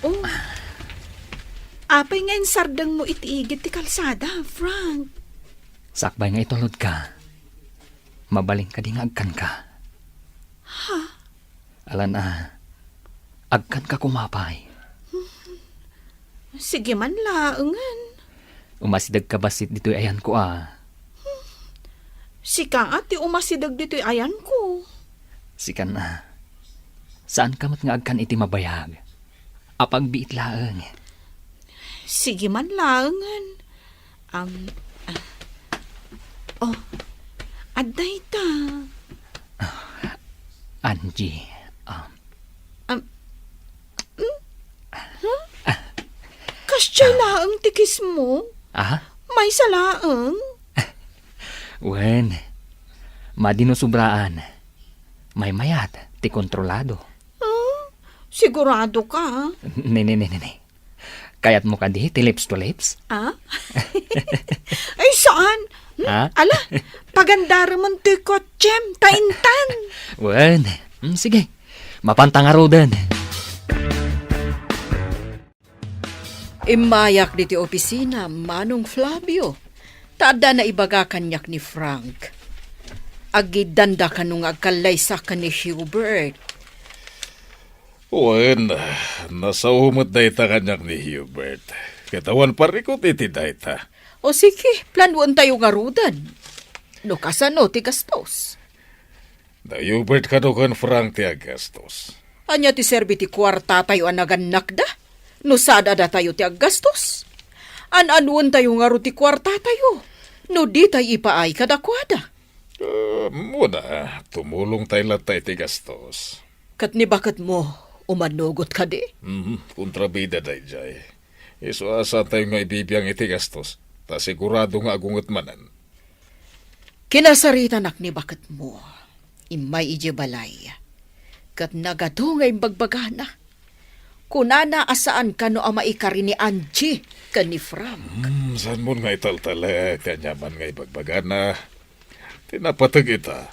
Oh, apay ngayon sardang mo itiigit ti kalsada, Frank. Sakbay nga itulod ka. Mabaling ka di nga agkan ka. Alan agkan ka kumapay. Sige man laengan. Umasidag ka basit dito'y ayan ko Sika ati umasidag dito'y ayan ko. Sikan saan ka mat nga agkan iti mabayag? Apag biit laeng. Sige man laengan. Aday ta. Angie. Kasya laeng tikis mo? May salaeng? Wen, madinusubraan. May mayat, ti kontrolado. Sigurado ka? Ne. Kayat mo ka di, ti lips to lips? Ay, saan? Ala, pagandara mo ti kotsem, taintan. Wen, sige. Mapantangaro din. Imayak di ti opisina, Manong Flavio. Tada na ibaga kanyak ni Frank. Agidanda ka nung agkalaysa ka ni Hubert. Wen, nasa umot dayta kanyak ni Hubert. Katawan parikot iti dayta. O sige, planuan tayo nga rudan. No kasano ti gastos. Da Hubert kanukan Frank ti agastos. Anya ti serbi ti kwarta tayo anaganak da? No sada da tayo ti agastos. An-anuan tayo nga ro ti kwarta tayo. No di tayo ipaay kadakwada. Muna, tumulong tayo latay ti gastos. Kat ni bakit mo umanugot ka di? Kontrabida day jay. Iso asa tayo nga ibibiyang iti gastos. Ta sigurado nga agungot manan. Kinasaritan ni bakit mo. Imay ije balay. Kat nagado nga imbagbagana. Kunana asaan ka no ama ikari ni Angie ka ni Frank. Saan mo nga italtala, kanyaman nga ibagbagana. Tinapatag ita.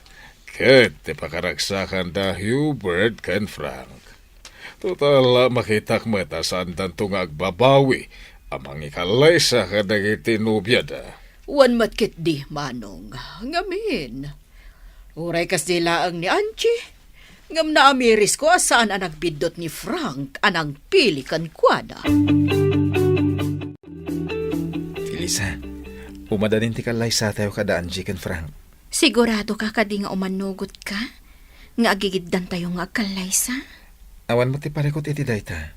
Ket, ti pakaragsakan da Hubert ken Frank. Total, makitak mata saan tanto nga agbabawi. Amang ikalay sa kadagiti nubya da. Wan matkit di, Manong. Ngamin. Uray kas dilaang ni Angie. Ngam na amiris ko asaan ang nagbidot ni Frank anang pili kan kwada. Elisa, umadanin ti kalay sa tayo kada Angie ken Frank. Sigurado ka kadi nga umanugot ka? Nga agigiddan tayo nga agkalaysa? Awan mo ti parikot iti dayta.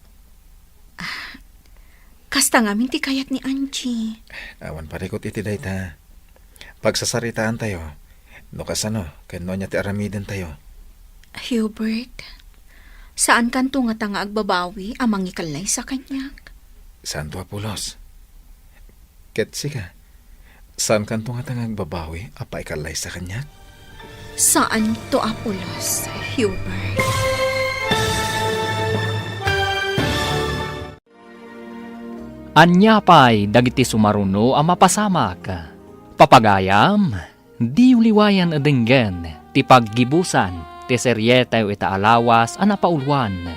Kasta nga ti kayat ni Angie. Awan parikot iti dayta. Pagsasaritaan tayo, no kasano, ken no niya ti aramiden tayo. Hubert, saan kanto nga tanga agbabawi amang ikalay sa kanyak? Santo Apulos. Ket sika, saan kanto nga tangang babawi apa ikalay sa kanya? Saan to Apulos, Hubert? Anyapay dagiti sumaruno a mapasamak. Papagayam, di uliwayan adenggen, ti paggibusan, ti seryetayo ita alawas a napaulwan.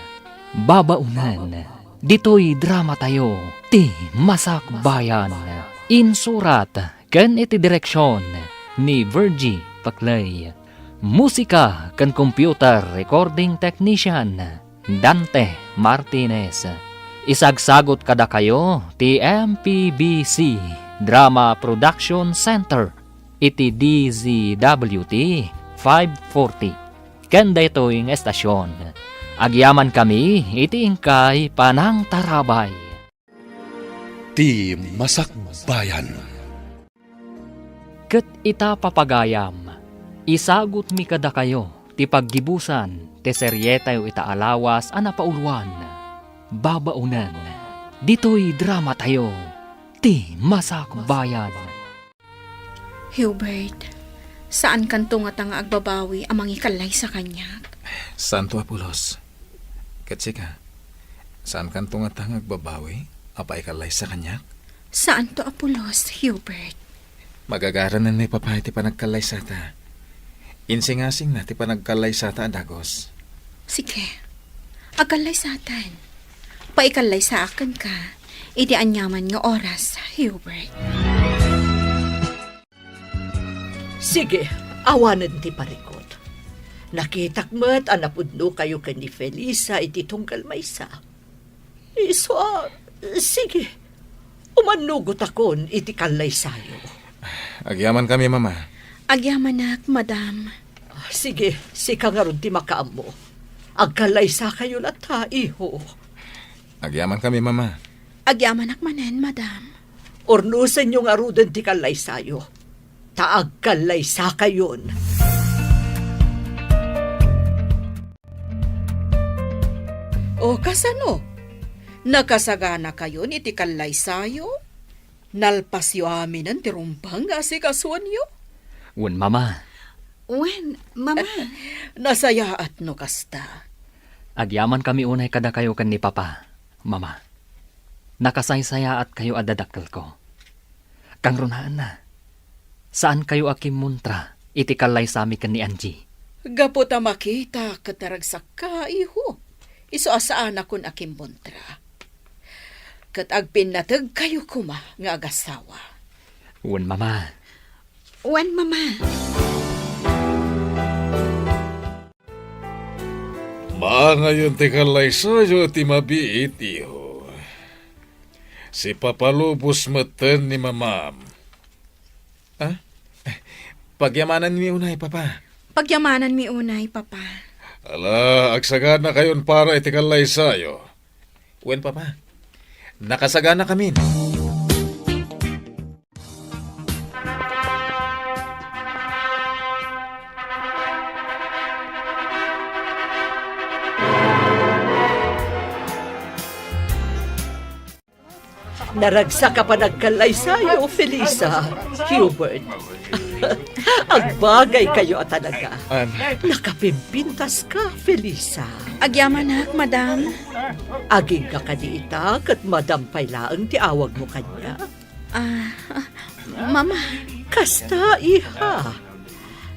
Babaunan, dito'y drama tayo, ti Masakbayan. Insurat, ken iti direksyon, ni Virgie Paclay. Musika, ken computer recording technician, Dante Martinez. Isagsagot kada kayo ti MPBC Drama Production Center iti DZWT 540. Kenda ito'y estasyon. Agyaman kami iti ingkay panang tarabay. Ti Masakbayan. Ket ita papagayam, isagot mi kada kayo, ti paggibusan, ti seryetayo ita alawas a napauluan. Babaunan, dito'y drama tayo, ti Masakbayan. Hubert, saan kanto nga nga agbabawi amang ikalay sa kanya? Santo Apolos. Katsika, saan kan tungatang agbabawi? Apa ikalay sa kanya? Saan to Apolos, Hubert? Magagaranan may papay ti panagkalay sata. Insing-asing na ti panagkalay sata adagos. Sige, agalay sa atan. Paikalay sa akin ka, iti anyaman nga oras, Hubert. Sige, awanan ti parikot. Nakitak mo't anapudno kayo ni Felisa iti tunggal maysa. Iso, sige, umanugot akon iti kalay sayo. Agyaman kami, mama. Agyamanak, madam. Sige, sika nga ron ti makaam mo. Agkalay sa kayo lata, iho. Agyaman kami, mama. Agyamanak manen, madam. Ornusan yung arudan ti kalay sayo. Taag kalay sa kayon. O kasano? Nakasagana kayo ni ti kalay sayo? Nalpasyo amin ang tirumpang asikasuan yo? Wen mama, Wen, mama. Nasaya at no kasta. agyaman kami unay kada kayo kan ni Papa. Mama, nakasaysaya at kayo adadakkel ko. Kang runaan na, saan kayo akim muntra iti kalay sami kan ni Angie? Gaputa makita kataragsak ka, iho. Iso asaan akon akim montra. Kat agpinatag kayo kuma nga agasawa. Wen mama, Wen, mama. Ngayon ti kalay sayo ti mabiit, iho. Si papalubos meten ni mamam. Ah? Pagyamanan mi unay, papa. Pagyamanan mi unay, papa. Ala, agsagana kayon para iti kalay sayo. Wen, papa. Nakasagana kami. Naragsa ka pa nagkalay sayo, Felisa, Hubert. Agbagay kayo at talaga. Nakapimpintas ka, Felisa. Agyamanak, madam. Aging ka kaniita kat madampay laang ti awag mo kanya. Mama. Kasta, iha.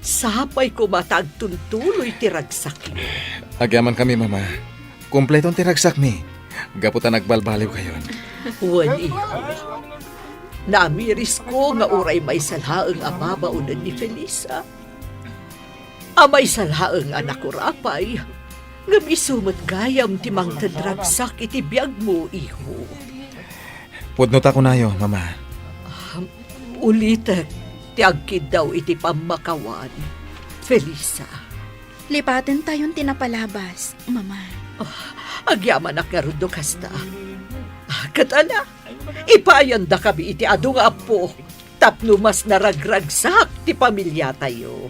Sapay ko matagtuntuloy ti ragsak. Agyaman kami, mama. Kumpletong tiragsak mi. Gaputa nagbalbaliw kayon. Wan, iho. Namiris ko nga uray may salhaang amabaunan ni Felisa. Amay salhaang anak ko rapay. Nga misumat gayam ti mang tadragsak iti biyag mo, iho. Pudnot ako nayo, mama. Ulitek, ti agkid daw iti pamakawan. Felisa. Lipatin tayon tinapalabas, mama. Agyaman ak nga rundo kasta. Katala, ipayan da kami iti adu nga apo. Tapno mas naragragsak ti pamilya tayo.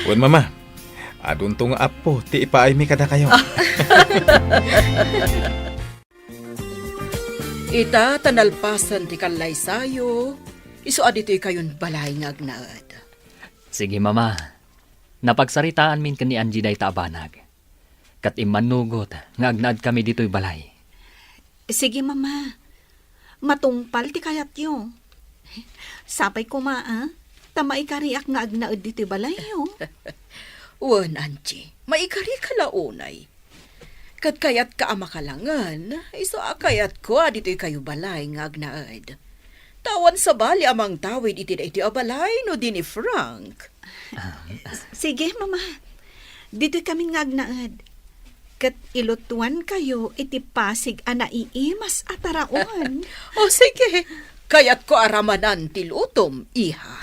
Wen, mama. Adun to nga apo, ti ipaay mi kada kayo. Ita tanalpasan ti kalay sayo. Iso adito'y kayon balay nga agnaad. sige mama. Napagsaritaan min kan ni Angie day taabanag. Kat imanugot nga agnaad kami dito'y balay. Sige, mama. Matungpal ti kayat yo. Sapay ko tamay kariak nga agnaad dito balay yo. Wan, Angie, maikari ka launay. Kat kayat ka amakalangan, iso akayat ko dito'y kayo balay nga agnaad. Tawan sa bali amang tawid iti da iti abalay no di ni Frank. Sige, mama. Dito kami nga agnaad. Kat ilutuan kayo iti pasig ana iimas ataraon. O sige, kayat ko aramanan ti lutom, iha.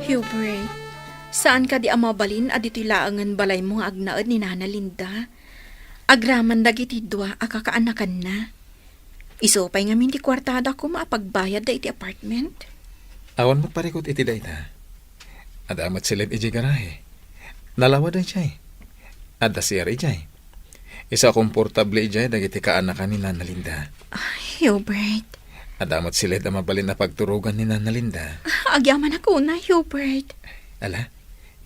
Hubert, saan ka di amabalin adito'y laangan balay mo nga agnaed ni Nana Linda? Agraman dagiti dua akakaanakan na. Isopay nga minti kwartada ko maapagbayad da iti apartment. Awan magparikot iti dayta. Adamat silid iti garahe. Nalawad ang siya'y. Ada siya ijay. Isa komportable ijay dagiti kaanakan ni Nana Linda. Hubert, Adamat silid ang mabalin na pagturugan ni Nana Linda. agyaman ako na, Hubert. Ala,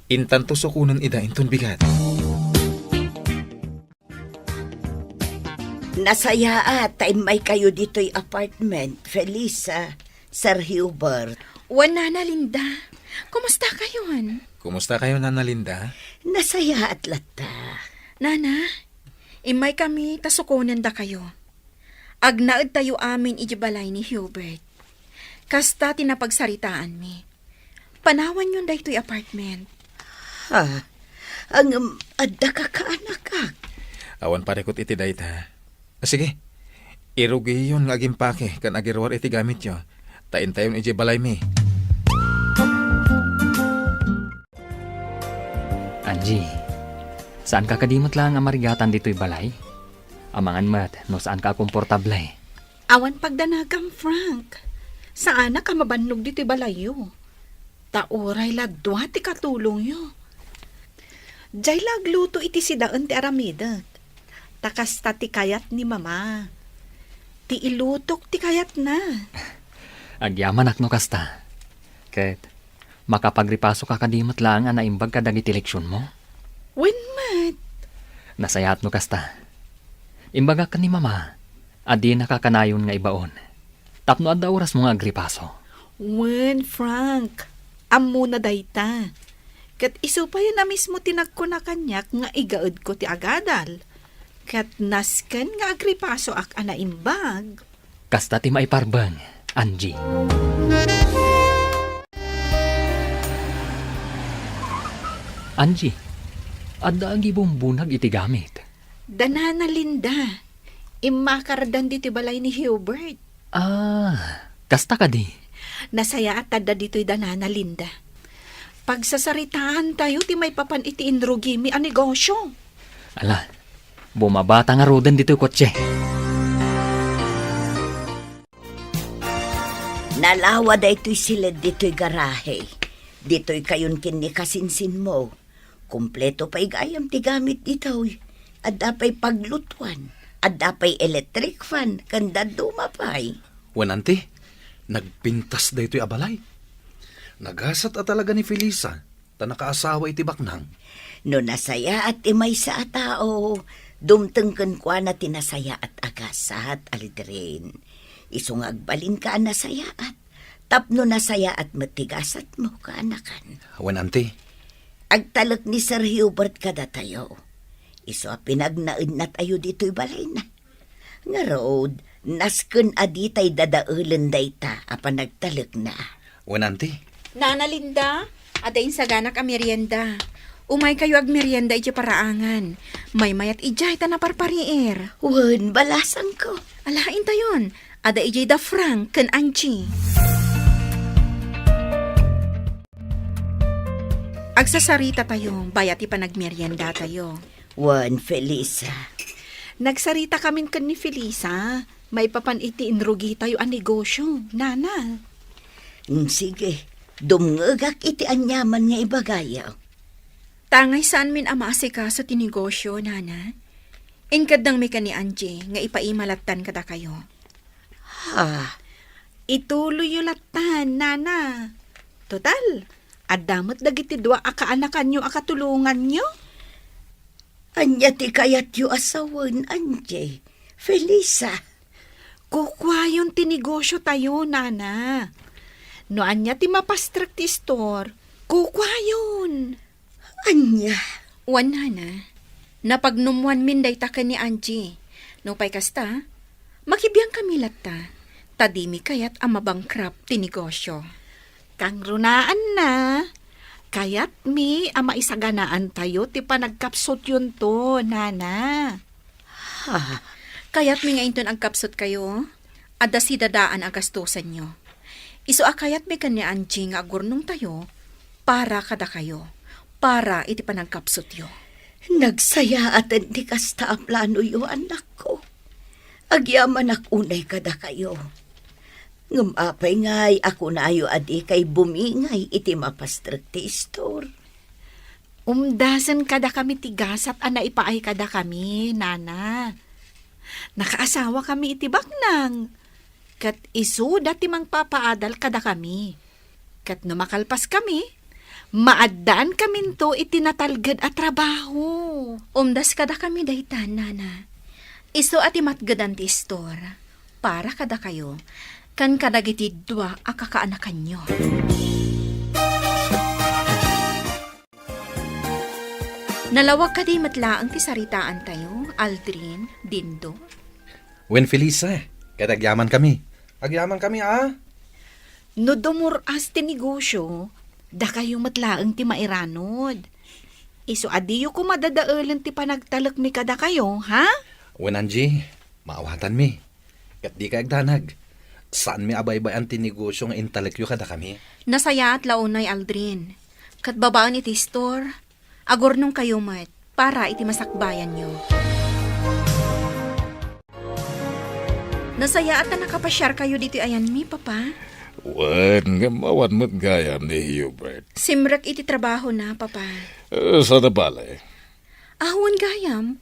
intanto sukunan ida inton bigat. Nasaya time may kayo dito'y apartment, Felisa, Sir Hubert. Nana Linda, kumusta kayon? Kumusta kayo, Nana Linda? Nasaya at lata. Nana, imay kami tasukunan da kayo. Agnaed tayo amin ijibalay ni Hubert. Kasta tinapagsaritaan mi. Panawan yun dahito'y apartment. Ha? Ang adda ka kaanak ka. Awan parikot iti dayta. Sige, irugi yun nga agimpake kan agirwar iti gamit yo. Tain tayon iti balay mi. Angie, saan ka kadimot lang ang marigatan dito'y balay? Amangan mat, no saan ka komportable? Awan pagdanagam, Frank. Saan ka mabanlog dito'y balayo? Tauray ladwa ti katulong yo. Diyay lagluto iti sidaan ti aramidat. Takas ta ti kayat ni mama. Ti ilutok ti kayat na. Agyaman akno kasta. Ket, makapagripaso ka kadimot lang ang naimbag ka dagiti leksyon mo? When mat? Nasayat no kasta. Imbaga ka ni mama, adi nakakanayon nga ibaon. Tapno adda oras mo nga agripaso. When, Frank? Ammo na dayta. Kat iso pa yun na mismo tinagko na kanyak nga igaod ko ti agadal. Kat nasken nga agripaso ak anaimbag. Kasta ti maiparbang, Angie. Angie, adda ang gibumbunag iti gamit. Danana Linda. Imakardan dito balay ni Hubert. Kasta ka di. Nasaya at tada dito'y Danana Linda. Pagsasaritaan tayo, ti may papan iti inrugimi ang negosyo. Ala, bumabata nga roden dito'y kotse. Nalawa da ito'y silid dito'y garahe. Dito'y kayon kini kasinsin mo. Kompleto pa'y gayam ti gamit dito'y. Adda pa'y paglutuan. Adda pa'y electric fan. Kanda dumapay. Wanante, nagpintas da ito'y abalay. Nagasat at talaga ni Felisa, ta nakaasawa iti baknang. No nasaya at imay sa tao, dumtengken kwa na tinasaya at agasat alidrin. Isong agbalin ka nasaya at tapno nasaya at matigasat mo kaanakan. Wanante, Agtalak ni Sir Hubert kada tayo. Iso pinagnaid na tayo dito'y balay na. Nga road, nasken aditay dadaulen dayta apan nagtalak na. wanante, Nana Linda, adain sa ganak a merienda. Umay kayo ag merienda iti paraangan. May mayat ijay ta na parparier. Wen, balasan ko. Alain tayon, ada ijay da Frank ken Angie. Agsasarita tayo, bayat ipanagmerienda tayo. Wen, Felisa. Nagsarita kamin kan ni Felisa. May papan iti inrugi tayo ang negosyo. Nana. Sige, dumngagak iti anyaman nga ibagayaw. Tangay saan min amasika sa tinegosyo, Nana? Inkadang may ka ni Angie, nga ipaimalatan kada kayo. Ha, Ituloy yung latan, Nana. Total, adamot dagiti dua akaanakan nyo akatulungan nyo. anya ti kayat yu asawan, Anje. Felisa. Kukwa yung tinegosyo tayo, Nana. No anya ti mapastrak ti store, kukwa yun. Anya. Wan, Nana. Napagnumuan min day taka ni Angie. No pay kasta, makibiyang kami latta. Tadimi kayat ang mabangkrap ti negosyo. Kang runaan na. Kayat mi, ama isaganaan tayo, ti panagkapsot yun to, nana. Kayat mi nga inton ang kapsot kayo, adda si dadaan ang gastusan nyo. Iso akayat mi kanya Angie nga agurnong tayo, para kada kayo, para iti panagkapsot yo. Nagsaya at hindi kasta ang plano yo, anak ko. Agyaman unay kada kayo. Ngumapay ngay, ako na ayo adi kay bumingay iti mapastrati store. Umdasan kada kami tigasat, ana ipaay kada kami, nana. Nakaasawa kami iti baknang. Kat isu dati mang papaadal kada kami. Kat numakalpas kami, maadaan kami to itinatalgad at trabaho. Umdas kada kami dahitan, nana. Iso ati matgadan ti store, para kada kayo, kan kadagiti dua akakaanakan nyo. Nalawag ka di matlaang ti saritaan tayo, Aldrin, Dindo. Wen Felisa, katagyaman kami. Agyaman kami, No dumuras ti negosyo, da kayo matlaang ti mairanod. Iso adiyo ko madadaalan ti panagtalak mi kada kayo, ha? Wen Angie, maawatan mi. Kat di ka agdanag. Saan mi abay-bayan ti negosyo nga intelekyo kada kami? Nasaya at launay, Aldrin. Kat babaan iti store, agornong kayo mat, para iti masakbayan nyo. Nasaya at na nakapasyar kayo dito ayan mi, papa. Wan nga mawan mo't gayam ni Hubert. Simrak iti trabaho na, papa. Sa nabala Ahwan gayam.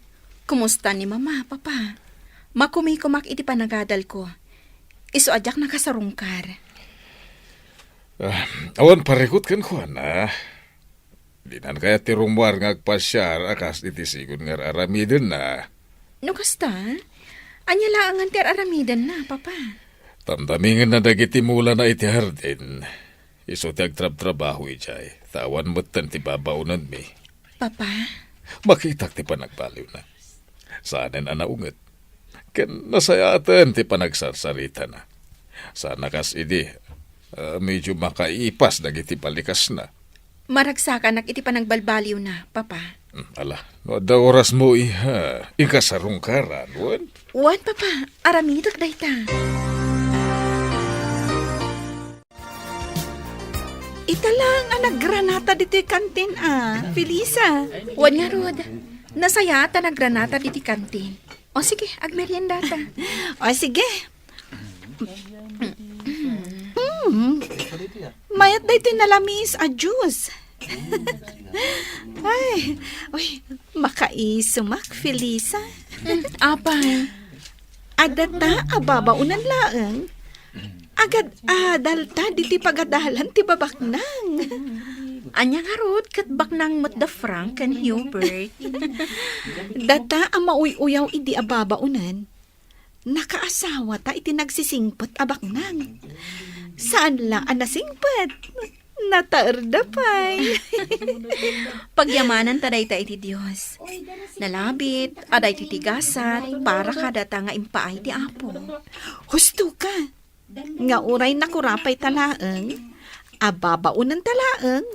Kumusta ni mama, papa? Makumikumak iti panagadal ko. Iso adyak nakasarungkar. Awan parikot kan ko na. Di nan kaya tirumwar nga agpasyar akas iti sigun nga aramidin na. No kasta? Anya laangan ti aramidan na, papa. Tamdamingin na dagiti mula na iti hardin. Iso ti agtrab-trabaho ijay. Tawan mo't tan ti babaunan mi. Papa? Makitak ti panagbaliw na. Saanen anaunget. Ken nasayatan ti panagsarsarita na. Sana kas idi, medyo makaipas dagiti palikas na. Maragsakan iti panagbalbaliw na, papa. Ala, no da oras mo iha, ikasarungkaran, wan? Wan, papa. Aramidak dayta. Ita lang ang naggranata dito kantin, Felisa. Wan nga, Rod. Nasaya at naggranata diti kantin. O sige, agmerienda ta. O sige. Mayat day tinalamis a juice. Ay, uy, makaisumak, Felisa. Apay. Adata, ababaunan laang. Agad adalta, diti pagadalan ti babaknang. Anya nga, Rod, kat baknang mat da Frank and Hubert. Data, ang mauy-uyaw idi ababaunan. Nakaasawa ta iti nagsisingpot abaknang. Saan lang ang nasingpot? Nataarda pa'y. Pagyamanan taday ta iti Diyos. Nalabit, aday titigasat, para kadata nga impaay ti Apo. Husto ka. Nga uray nakurapay talaang. Ababaunan talaang.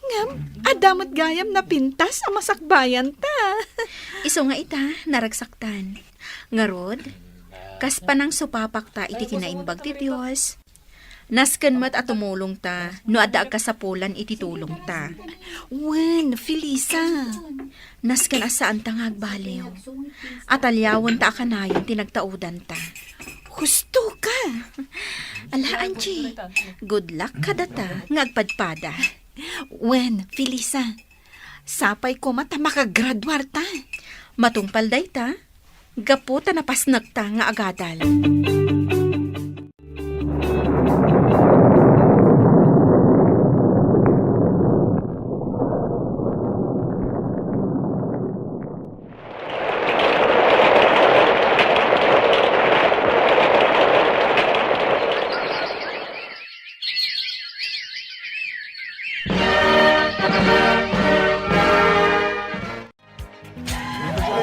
Ngam, adamot gayam na pintas ang masakbayan ta. Iso nga ita, naragsaktan. Nga Rod, kas panang supapak ta iti kinaimbag ti Diyos. Nasken mat at tumulong ta, no adda kasapulan iti tulong ta. Wen, Felisa. Nasken asaan ta nga agbaliw. At alyawan ta akanayon tinagtaudan ta. Husto ka. Ala, Angie, good luck ka data nga agpadpada. Wen, Felisa. Sapay ko mata makagraduar ta. Matungpal day ta, gapo ta napasnag ta nga agadal.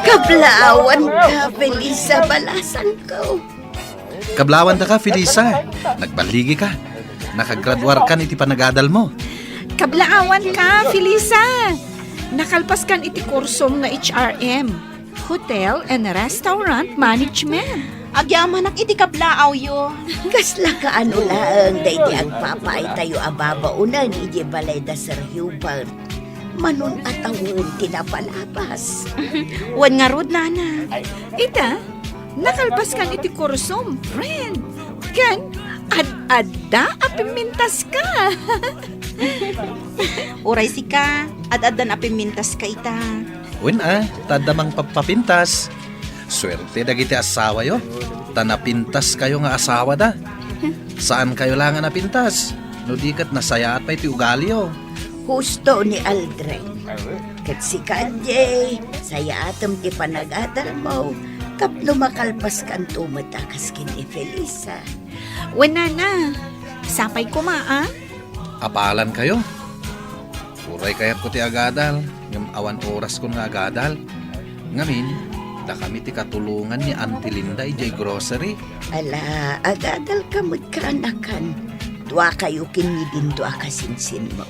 Kablawan ka, Felisa, balasan ko. Kablawan ta ka, Felisa. Nagbaligi ka. Nakagraduar ka iti panagadal mo. Kablaawan ka, Felisa. Nakalpas kan iti kursom nga HRM, Hotel and Restaurant Management. Agyaman iti kablaaw yo. Kasla ka ano laang day di agpapay tayo ababaunan iji balay da Sir Hubert. Manon atawon tinapalabas. Wan nga rod, nana. Ita, nakalpas kan iti kursom, friend. Kan, ad-adda apimintas ka. Uray si ka, ad-adan apimintas ka ita. Wen tadamang papapintas. Swerte dagiti asawa yo. Tanapintas kayo nga asawa da. Saan kayo lang nga napintas? No di kat nasaya at pa'y ti ugali yo. Husto ni Aldrin. Kat si Kanye, saya atom ti panagadal mo. Kapno makalpas kan tumatakas kini Felisa. Wen nana, sapay ko maa. Apalan kayo. Uray kayat ko ti agadal. Ngam awan oras ko nga agadal. Ngamin, da kami ti katulungan ni Auntie Linda ijay grocery. Ala, agadal kamot ka anakan. Dua kayo kinidin dua kasinsin mo.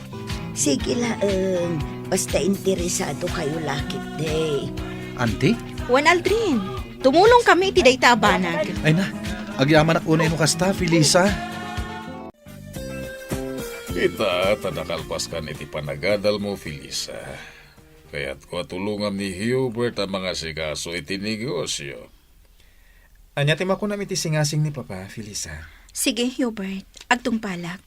Sige laeng, basta interesado kayo lakit day. Auntie? Wan Aldrin, tumulong kami iti dayta abanag. Ay na, agyaman ak unay no kasta, Felisa. Ita, tanakalpas ka iti panagadal mo, Felisa. Kaya't ko tulungan ni Hubert ang mga sigaso iti negosyo. Anya ti makunam iti singasing ni Papa, Felisa. Sige, Hubert, agtungpalak.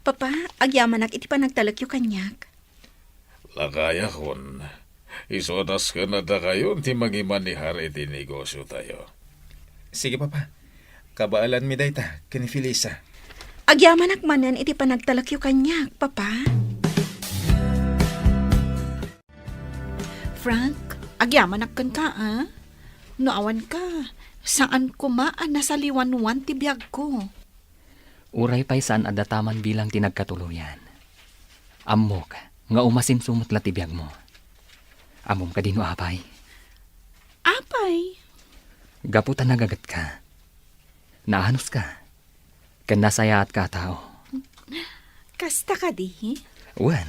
Papa, agyamanak iti panagtalak yu kanyak. Lakaya kon. Isodas ka na da kayo ti magimanihar iti negosyo tayo. Sige, Papa. Kabaalan mi dayta, kini Felisa. Agyamanak manan iti panagtalak yu kanyak, Papa. Frank, agyamanak kan ka, ah? Noawan ka. Saan kumaan nasa liwanwan ti biyag ko? Uray pa'y saan adataman bilang tinagkatuluyan. Ammok, nga umasimsumot latibiyag mo. Amom ka dino apay. Apay? Gaputan nagagat ka. Naanos ka. Kan nasayaat ka tao. Kasta ka di? Wan,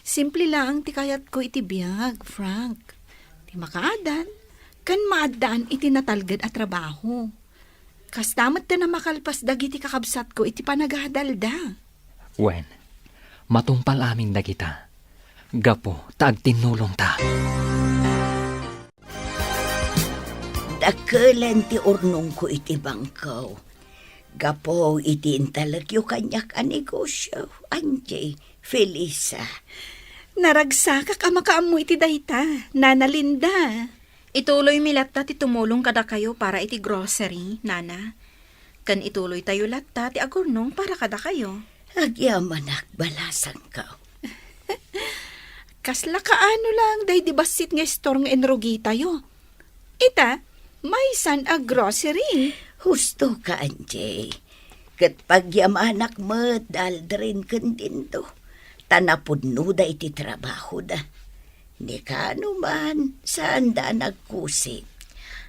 Simple lang ti kayat ko iti biyag, Frank. Ti makaadan, kan maadaan iti natalgad at trabaho. Kastamat na makalpas dagiti kakabsat ko iti panaghadalda. wan, matumpal amin na kita. Gapo, taag tinulong ta. Dakelan ti urnong ko iti bangkaw. Gapo iti intalag yu kanyak a negosyo. Anjay, Felisa. Naragsakak ama kaamu iti dayta, Nana Linda. Ituloy mi latta ti tumulong kada kayo para iti grocery, Nana. Kan ituloy tayo latta ti agurnong para kada kayo. Agyamanak balasang ka. Kasla kaano lang, day di basit nga store nga enrogi tayo. Ita, may san a grocery. Husto ka, Anjay. Kat pagyamanak mo, daldrin kan din to. Tanapudno da iti trabaho da. Ni kano man, saan da nagkusit.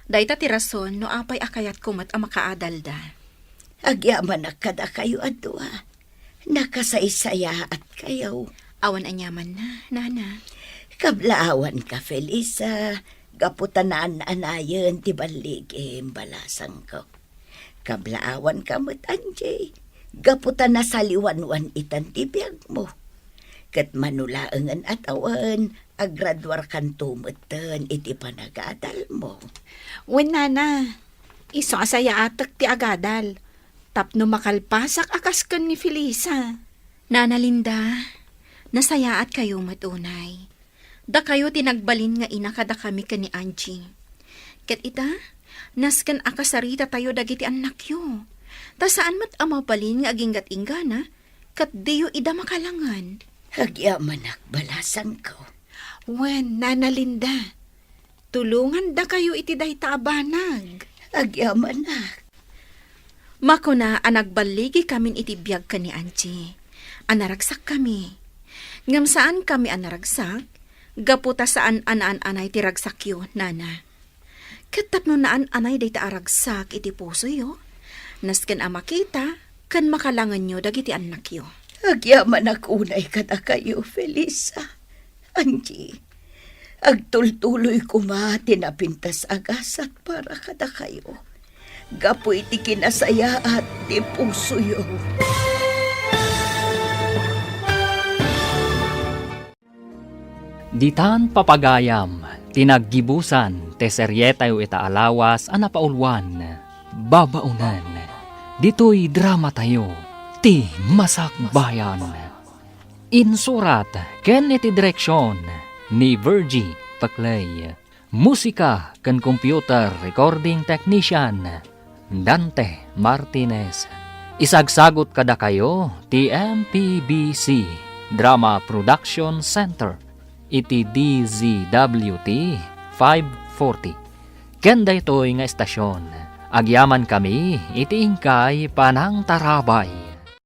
Dayta ti rason no apay akayat kumat a makaadal da. Agyamanak kada kayo adwa. Nakasaysaya at kayo. Awan anyaman na, Nana. Kablaawan ka, Felisa. Gaputanaan anayon ti baligim balasang ko. Kablaawan ka mo't Anjay. Gaputan na saliwanwan itan ti biyag mo. Kat manulaangan at awan, agradwar kan tumutan iti panagadal mo. Wen Nana, iso asaya atak ti agadal. Tapno makalpasak akas kan ni Felisa. Nana Linda, nasayaat kayo matunay. Da kayo tinagbalin nga ina kada kami ka ni Angie. Kat ita, naskan akasarita tayo dagiti anak yo. Ta saan mat amabalin nga aginggat ingana, kat diyo ida makalangan. Agyamanak balasang ko. Wen, Nana Linda, tulungan da kayo iti dayta abanag. Agyamanak. Mako na anagbaligi kamin iti biyag ka ni Angie. Anaragsak kami. Ngam saan kami anaragsak? Gaputa saan anaan-anay ti ragsak yo, Nana. Katapno naan anay day ta aragsak iti puso yo. Nasken a makita, kan makalangan yo dagiti anak yo. Agyaman akunay kada kayo, Felisa. Angie, agtultuloy ko tinapintas agasat para kada kayo. Gapoy ti kinasaya at ti pusoyo. Ditan papagayam, tinaggibusan, te seryeta yu ita alawas, anapaulwan, babaunan. Dito'y drama tayo, ti Masakbayan. Insurat, ken iti direksyon, ni Virgie Paclay. Musika, ken computer recording technician, Dante Martinez. Isagsagot kada kayo, ti MPBC, Drama Production Center. Iti DZWT 540. Kenda ito'y nga estasyon. Agyaman kami, iti ingkay panang tarabay.